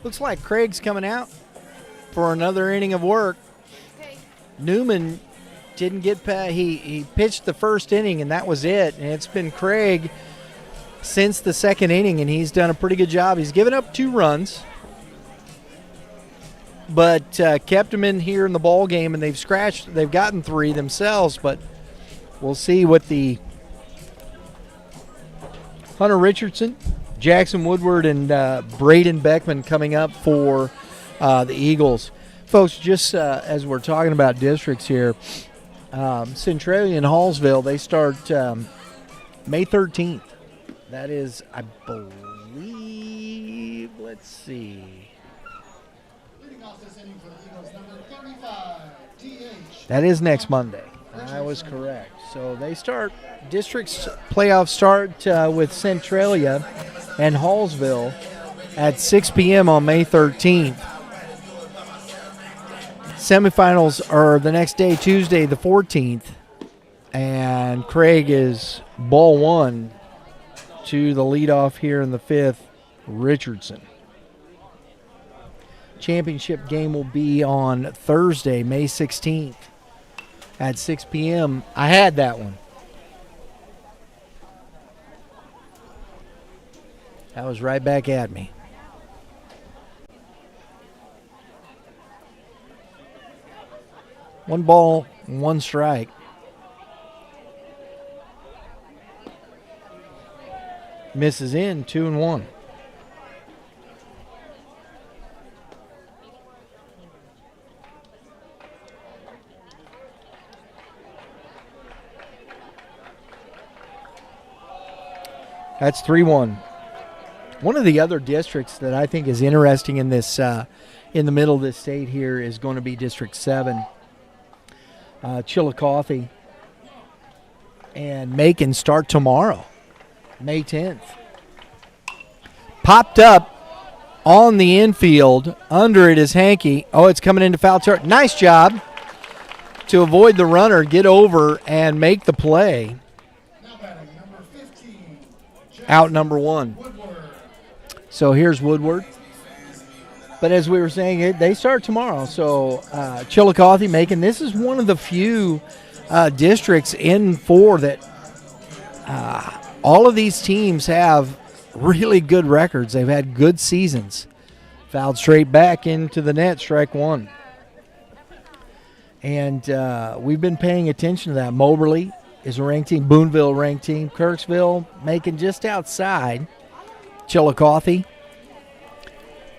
Looks like Craig's coming out for another inning of work. Newman didn't get past, he pitched the first inning, and that was it. And it's been Craig since the second inning, and he's done a pretty good job. He's given up 2 runs, but kept them in here in the ball game, and they've gotten 3 themselves. But we'll see what the Hunter Richardson, Jackson Woodward, and Braden Beckman coming up for the Eagles. Folks, just as we're talking about districts here, Centralia and Hallsville, they start May 13th. That is, I believe, let's see. Leading off this inning for the Eagles, number 35, T.H. That is next Monday. I was correct. So they start, districts playoffs start with Centralia and Hallsville at 6 p.m. on May 13th. Semifinals are the next day, Tuesday the 14th. And Craig is ball 1 to the leadoff here in the 5th, Richardson. Championship game will be on Thursday, May 16th at 6 p.m. I had that one. That was right back at me. One ball, 1 strike. Misses in, 2-1. That's 3-1. One of the other districts that I think is interesting in this, in the middle of this state here, is going to be District 7. Chillicothe and Macon start tomorrow, May 10th. Popped up on the infield. Under it is Hankey. Oh, it's coming into foul territory. Nice job to avoid the runner, get over, and make the play. Now batting, number 15, Out number 1. Woodward. So here's Woodward. But as we were saying, they start tomorrow. So Chillicothe, Macon, this is one of the few districts in 4 that all of these teams have really good records. They've had good seasons. Fouled straight back into the net, strike 1. And we've been paying attention to that. Moberly is a ranked team. Booneville ranked team. Kirksville, Macon just outside. Chillicothe.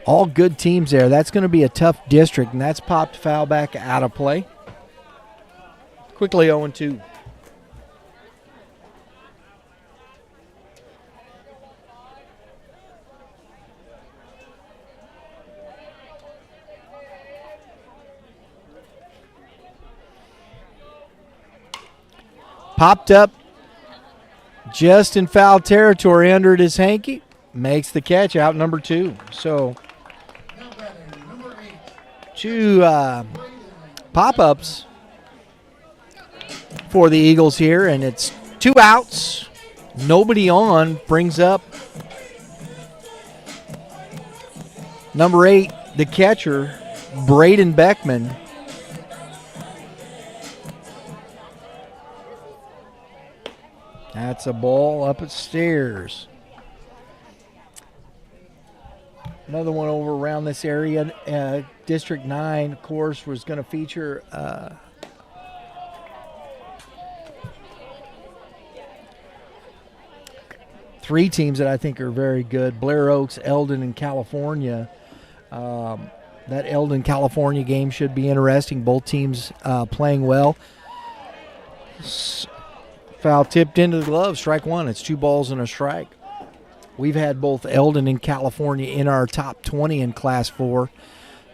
All good teams there. That's going to be a tough district, and that's popped foul back out of play. Quickly 0-2. Popped up just in foul territory. Under it is Hankey. Makes the catch, out number 2. So Now batting, number 8, 2 pop-ups for the Eagles here, and it's 2 outs. Nobody on. Brings up number 8, the catcher, Braden Beckman. That's a ball up at stairs. Another one over around this area. District 9, of course, was going to feature three teams that I think are very good. Blair Oaks, Eldon, and California. That Eldon, California game should be interesting. Both teams playing well. Foul tipped into the glove, strike 1. It's 2 balls and a strike. We've had both Eldon and California in our top 20 in Class 4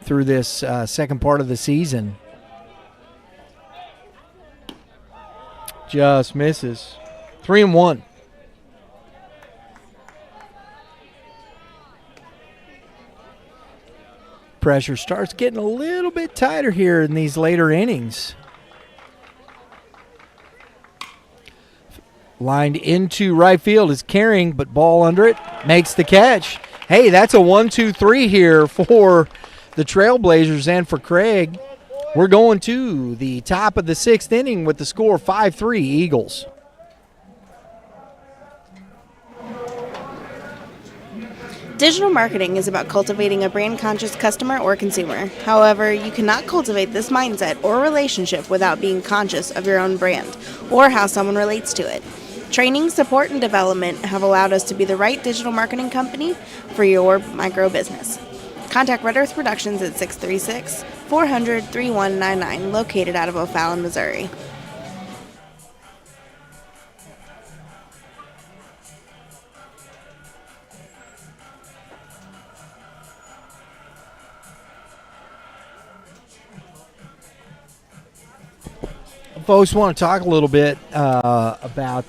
through this second part of the season. just misses. 3-1. Pressure starts getting a little bit tighter here in these later innings. Lined into right field is carrying, but ball under it. Makes the catch. Hey, that's a 1-2-3 here for the Trailblazers and for Craig. We're going to the top of the 6th inning with the score 5-3 Eagles. Digital marketing is about cultivating a brand-conscious customer or consumer. However, you cannot cultivate this mindset or relationship without being conscious of your own brand or how someone relates to it. Training, support, and development have allowed us to be the right digital marketing company for your micro business. Contact Red Earth Productions at 636-400-3199, located out of O'Fallon, Missouri. Folks, want to talk a little bit about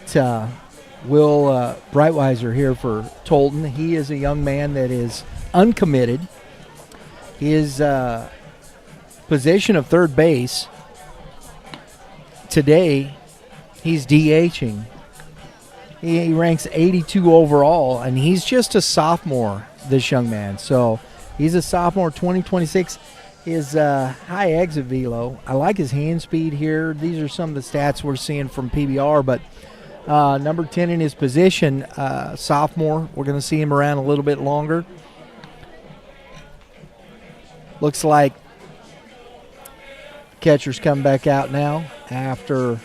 Will Breitweiser here for Tolton. He is a young man that is uncommitted. His position of third base today, he's DHing. He ranks 82 overall, and he's just a sophomore, this young man. So he's a sophomore, 2026. His high exit velo. I like his hand speed here. These are some of the stats we're seeing from PBR, but number 10 in his position, sophomore. We're going to see him around a little bit longer. Looks like catcher's coming back out now after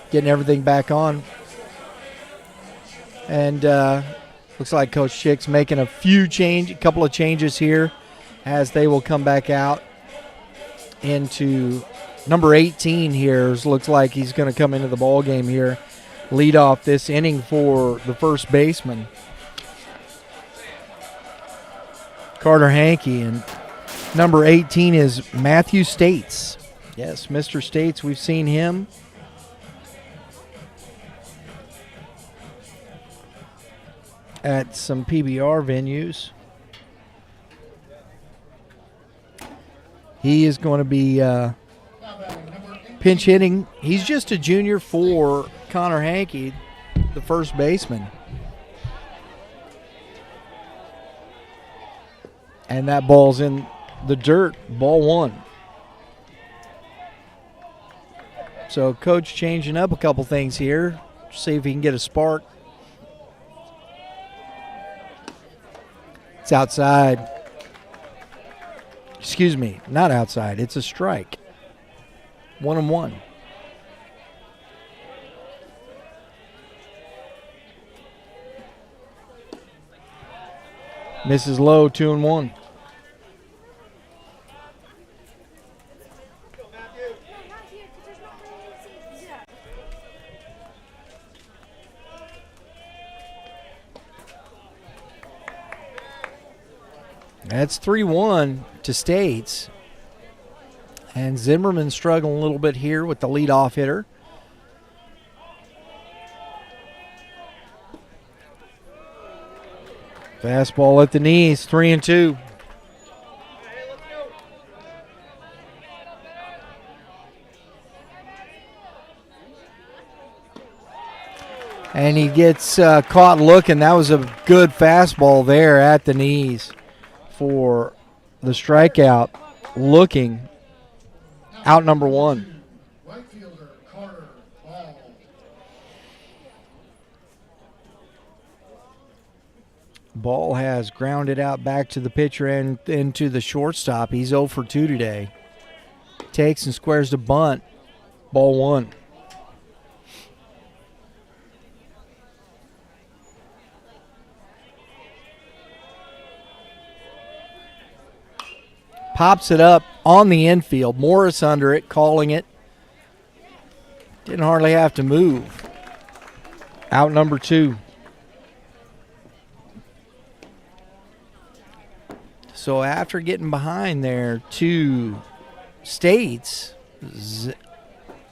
getting everything back on. And looks like Coach Chick's making a couple of changes here as they will come back out into number 18 here. Looks like he's going to come into the ball game here, lead off this inning for the first baseman, Carter Hankey, and number 18 is Matthew States. Yes, Mr. States, we've seen him. At some PBR venues. He is going to be pinch hitting. He's just a junior for Connor Hankey, the first baseman. And that ball's in the dirt, ball one. So Coach changing up a couple things here. See if he can get a spark. It's outside. Excuse me, not outside. It's a strike. 1-1. Misses low, 2-1. That's 3-1 to States. And Zimmerman struggling a little bit here with the leadoff hitter. Fastball at the knees, 3-2. And he gets caught looking. That was a good fastball there at the knees for the strikeout. Looking, out number one. Right fielder Carter Ball. Ball has grounded out back to the pitcher and into the shortstop. He's 0 for 2 today. Takes and squares the bunt. Ball one. Pops it up on the infield. Morris under it, calling it. Didn't hardly have to move. Out number 2. So after getting behind there, 2 States,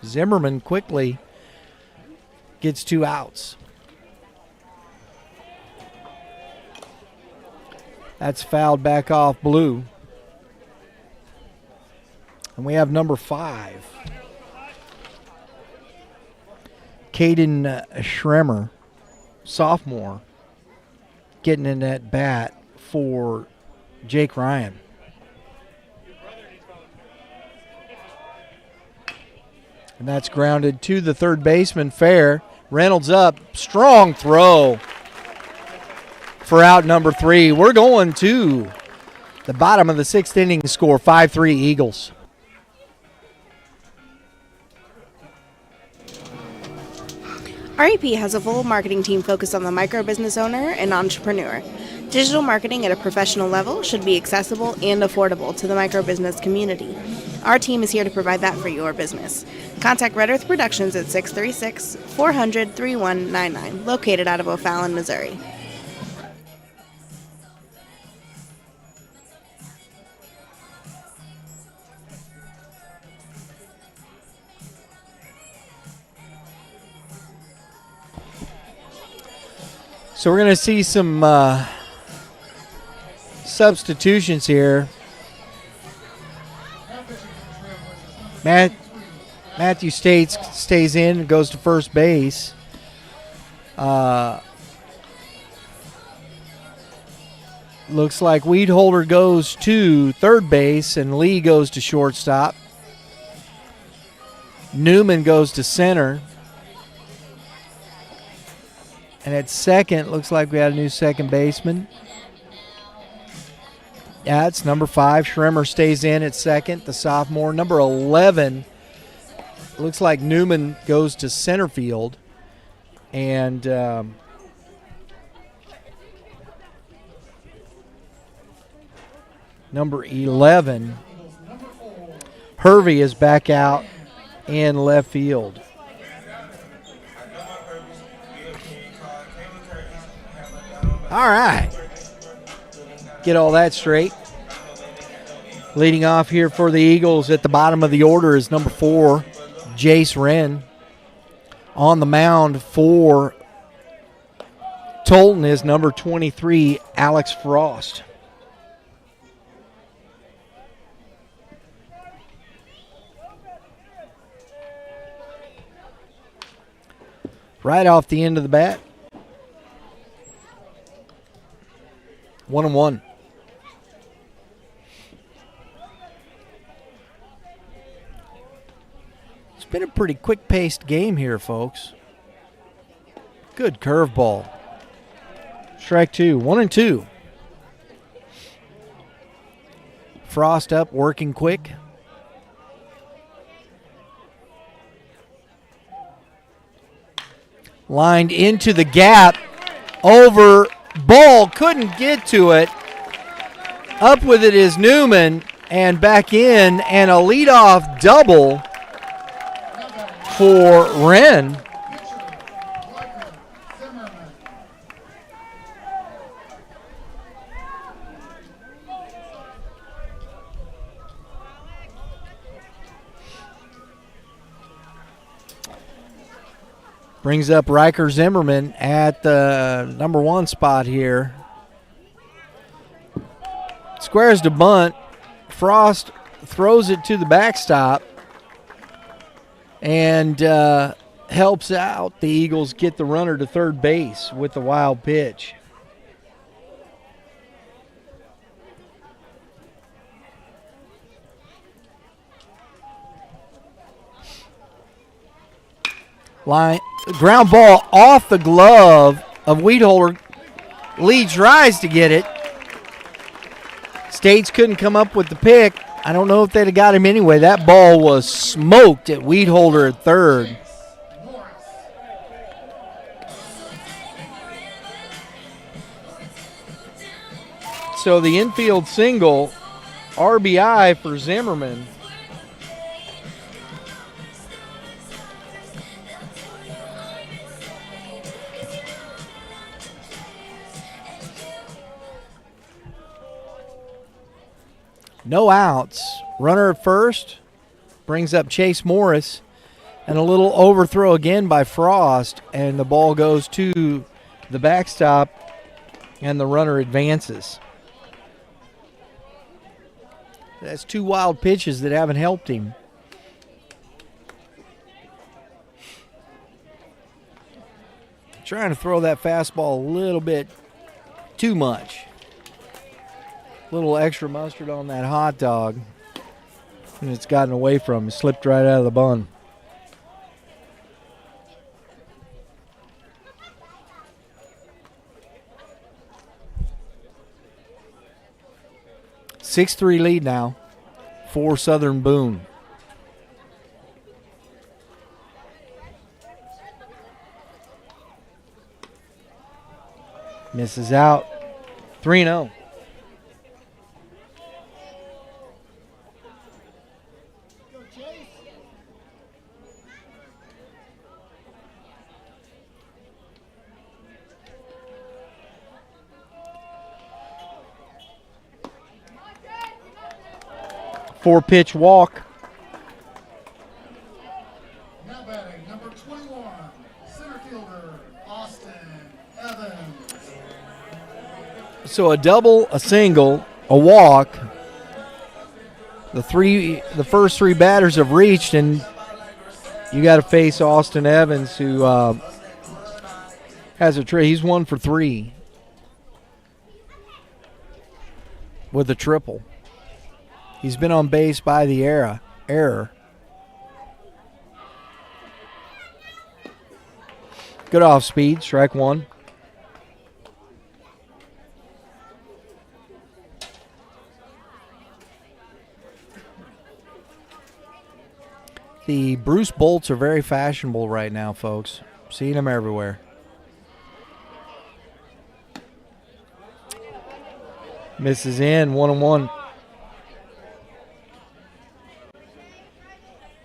Zimmerman quickly gets 2 outs. That's fouled back off Blue. And we have number 5. Caden Schremer, sophomore, getting in that bat for Jake Ryan. And that's grounded to the third baseman, fair. Reynolds up, strong throw for out number 3. We're going to the bottom of the 6th inning, score 5-3 Eagles. REP has a full marketing team focused on the micro business owner and entrepreneur. Digital marketing at a professional level should be accessible and affordable to the micro business community. Our team is here to provide that for your business. Contact Red Earth Productions at 636-400-3199, located out of O'Fallon, Missouri. So we're going to see some substitutions here. Matthew States stays in and goes to first base. Looks like Weedholder goes to third base and Lee goes to shortstop. Newman goes to center. And at second, looks like we got a new second baseman. Yeah, it's number 5. Schremer stays in at second, the sophomore. Number 11, looks like Newman goes to center field. And number 11, Hervey is back out in left field. All right. Get all that straight. Leading off here for the Eagles at the bottom of the order is number 4, Jace Wren. On the mound for Tolton is number 23, Alex Frost. Right off the end of the bat. 1-1. It's been a pretty quick-paced game here, folks. Good curveball. Strike 2. 1-2. Frost up, working quick. Lined into the gap. Over. Ball couldn't get to it. Up with it is Newman, and back in, and a leadoff double for Wren. Brings up Riker Zimmerman at the number 1 spot here. Squares to bunt. Frost throws it to the backstop and helps out the Eagles get the runner to third base with the wild pitch. Ground ball off the glove of Weedholder. Lee tries to get it. States couldn't come up with the pick. I don't know if they'd have got him anyway. That ball was smoked at Weedholder at third. So the infield single, RBI for Zimmerman. No outs. Runner at first brings up Chase Morris And a little overthrow again by Frost, and the ball goes to the backstop, and the runner advances. That's 2 wild pitches that haven't helped him. Trying to throw that fastball a little bit too much. A little extra mustard on that hot dog, and it's gotten away from him. Slipped right out of the bun. (6-3) lead now for Southern Boone. Misses out. 3-0. Four-pitch walk. Now batting, number 21, center fielder, Austin Evans. So a double, a single, a walk. The first 3 batters have reached, and you got to face Austin Evans, who has a he's 1 for 3 with a triple. He's been on base by the error. Good off speed, strike 1. The Bruce Bolts are very fashionable right now, folks. Seeing them everywhere. Misses in, 1-1.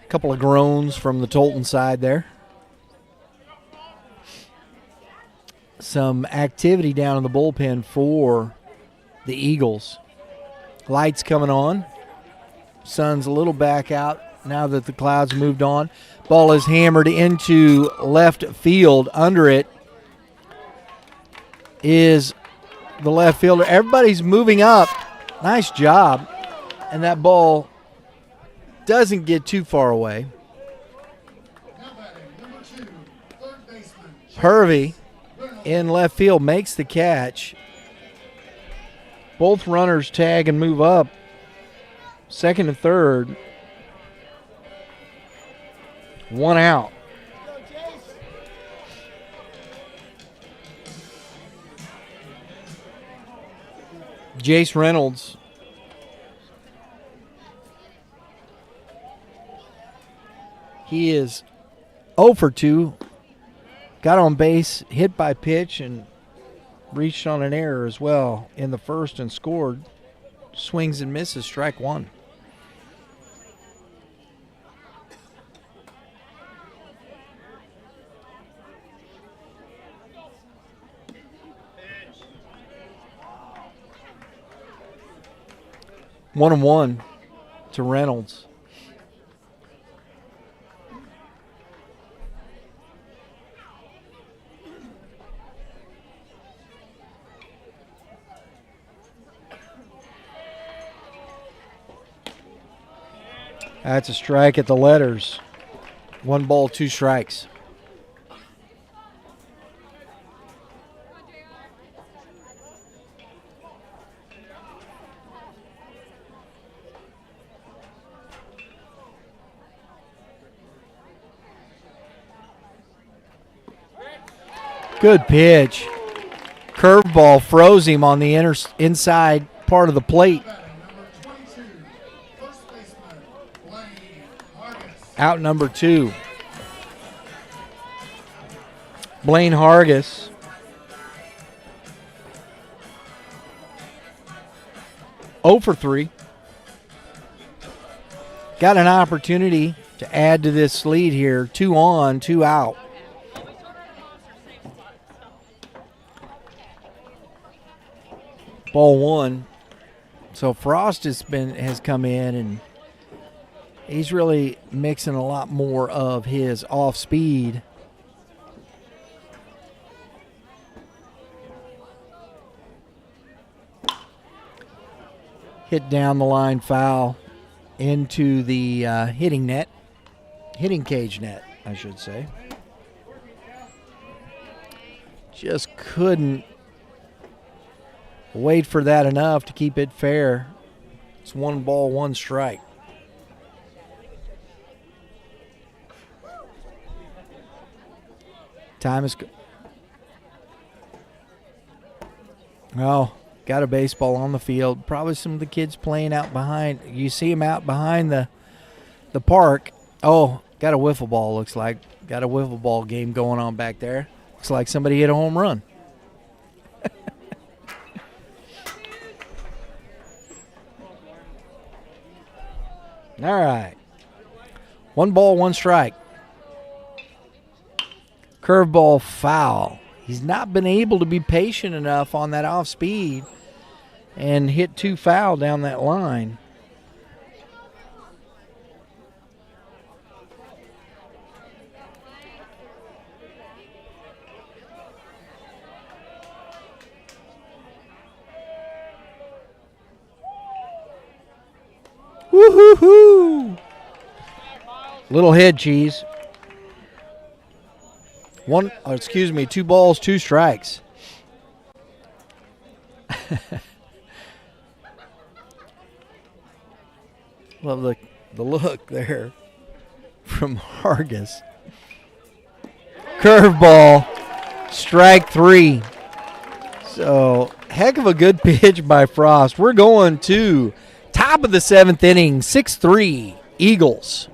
Couple of groans from the Tolton side there. Some activity down in the bullpen for the Eagles. Lights coming on. Sun's a little back out now that the clouds moved on. Ball is hammered into left field. Under it is the left fielder. Everybody's moving up. Nice job. And that ball doesn't get too far away. Now batting, number 2, third baseman, Hervey in left field makes the catch. Both runners tag and move up. Second and third. 1 out. Jace Reynolds. He is 0 for 2. Got on base, hit by pitch, and reached on an error as well in the first and scored. Swings and misses, strike 1. One and 1 to Reynolds. That's a strike at the letters. 1 ball, 2 strikes. Good pitch. Curveball froze him on the inside part of the plate. Out number 2. Blaine Hargis. Oh for 3. Got an opportunity to add to this lead here. 2 on, 2 out. Ball 1. So Frost has come in and He's really mixing a lot more of his off speed. Hit down the line foul into the hitting cage net, I should say. Just couldn't wait for that enough to keep it fair. It's 1 ball, 1 strike. Time is. Oh, got a baseball on the field. Probably some of the kids playing out behind. You see them out behind the park. Oh, got a wiffle ball, looks like. Got a wiffle ball game going on back there. Looks like somebody hit a home run. All right. 1 ball, 1 strike. Curveball foul. He's not been able to be patient enough on that off speed and hit 2 foul down that line. Woo-hoo-hoo! Little head cheese. 2 balls, 2 strikes. Love the look there from Hargis. Curveball, strike 3. So, heck of a good pitch by Frost. We're going to top of the 7th inning, 6-3, Eagles.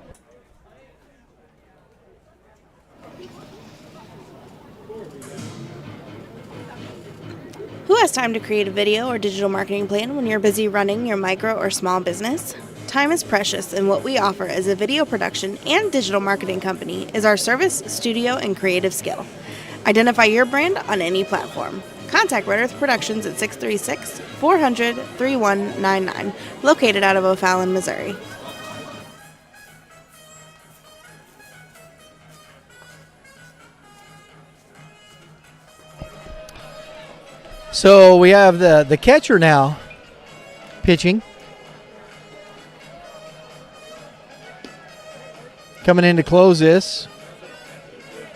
Who has time to create a video or digital marketing plan when you're busy running your micro or small business? Time is precious, and what we offer as a video production and digital marketing company is our service, studio, and creative skill. Identify your brand on any platform. Contact Red Earth Productions at 636-400-3199, located out of O'Fallon, Missouri. So we have the catcher now pitching. Coming in to close this.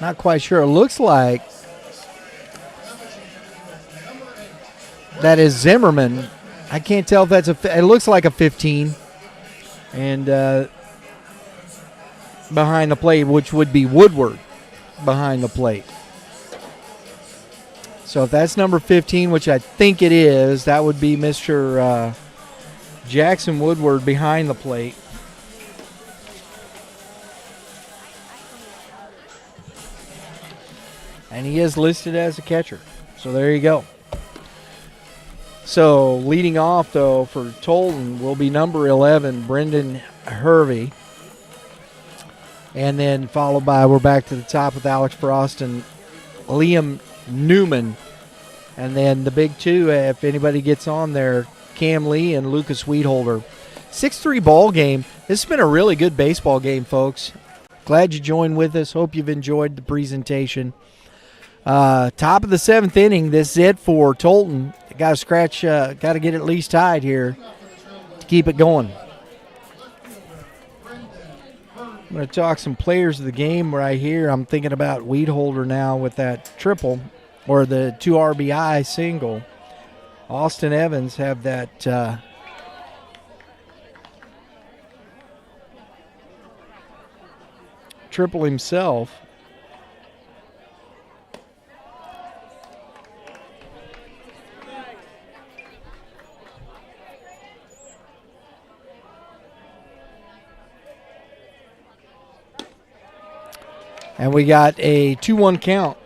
Not quite sure. It looks like that is Zimmerman. I can't tell if that's it looks like a 15. And behind the plate, which would be Woodward behind the plate. So if that's number 15, which I think it is, that would be Mr. Jackson Woodward behind the plate. And he is listed as a catcher. So there you go. So leading off, though, for Tolton will be number 11, Brendan Hervey. And then followed by, we're back to the top with Alex Frost and Liam Newman. And then the big two, if anybody gets on there, Cam Lee and Lucas Weedholder. 6-3 ball game. This has been a really good baseball game, folks. Glad you joined with us. Hope you've enjoyed the presentation. Top of the 7th inning. This is it for Tolton. Got to scratch, got to get at least tied here to keep it going. I'm going to talk some players of the game right here. I'm thinking about Weedholder now with that triple or the 2 RBI single. Austin Evans have that triple himself. And we got a 2-1 count.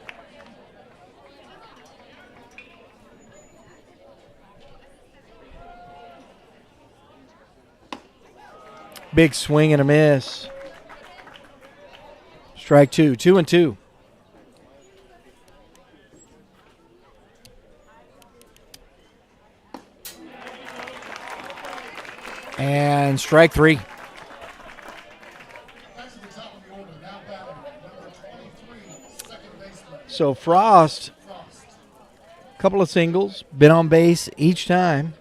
Big swing and a miss. Strike 2, 2-2. And strike 3. So Frost, a couple of singles, been on base each time.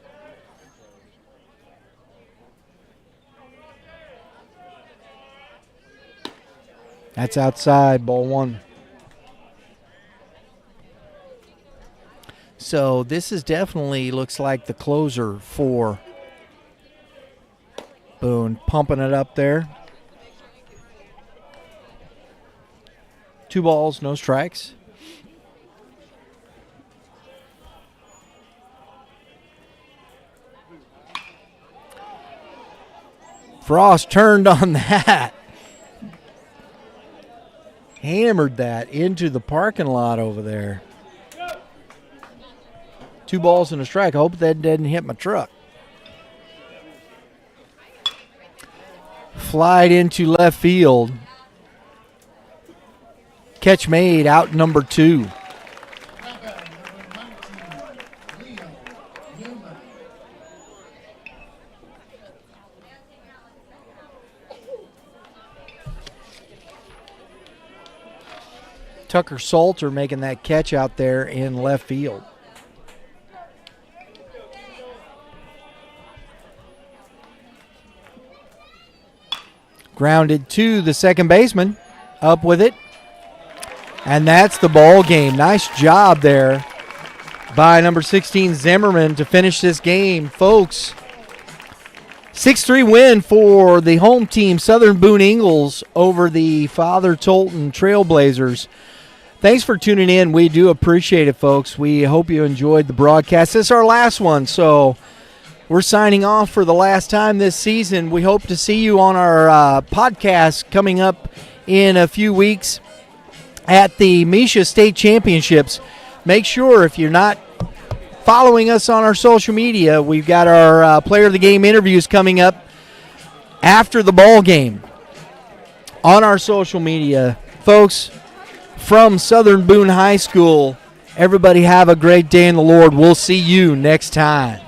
That's outside, ball one. So this is definitely looks like the closer for Boone. Pumping it up there. 2 balls, no strikes. Frost turned on that. Hammered that into the parking lot over there. 2 balls and a strike. I hope that didn't hit my truck. Flied into left field. Catch made, out number 2. Now batting number 19, Leo Newman. Tucker Salter making that catch out there in left field. Grounded to the second baseman. Up with it. And that's the ball game. Nice job there by number 16 Zimmerman to finish this game, folks. 6-3 win for the home team, Southern Boone Eagles, over the Father Tolton Trailblazers. Thanks for tuning in. We do appreciate it, folks. We hope you enjoyed the broadcast. This is our last one, so we're signing off for the last time this season. We hope to see you on our podcast coming up in a few weeks at the Misha State Championships. Make sure, if you're not following us on our social media, we've got our player of the game interviews coming up after the ball game on our social media. Folks, from Southern Boone High School, everybody have a great day in the Lord. We'll see you next time.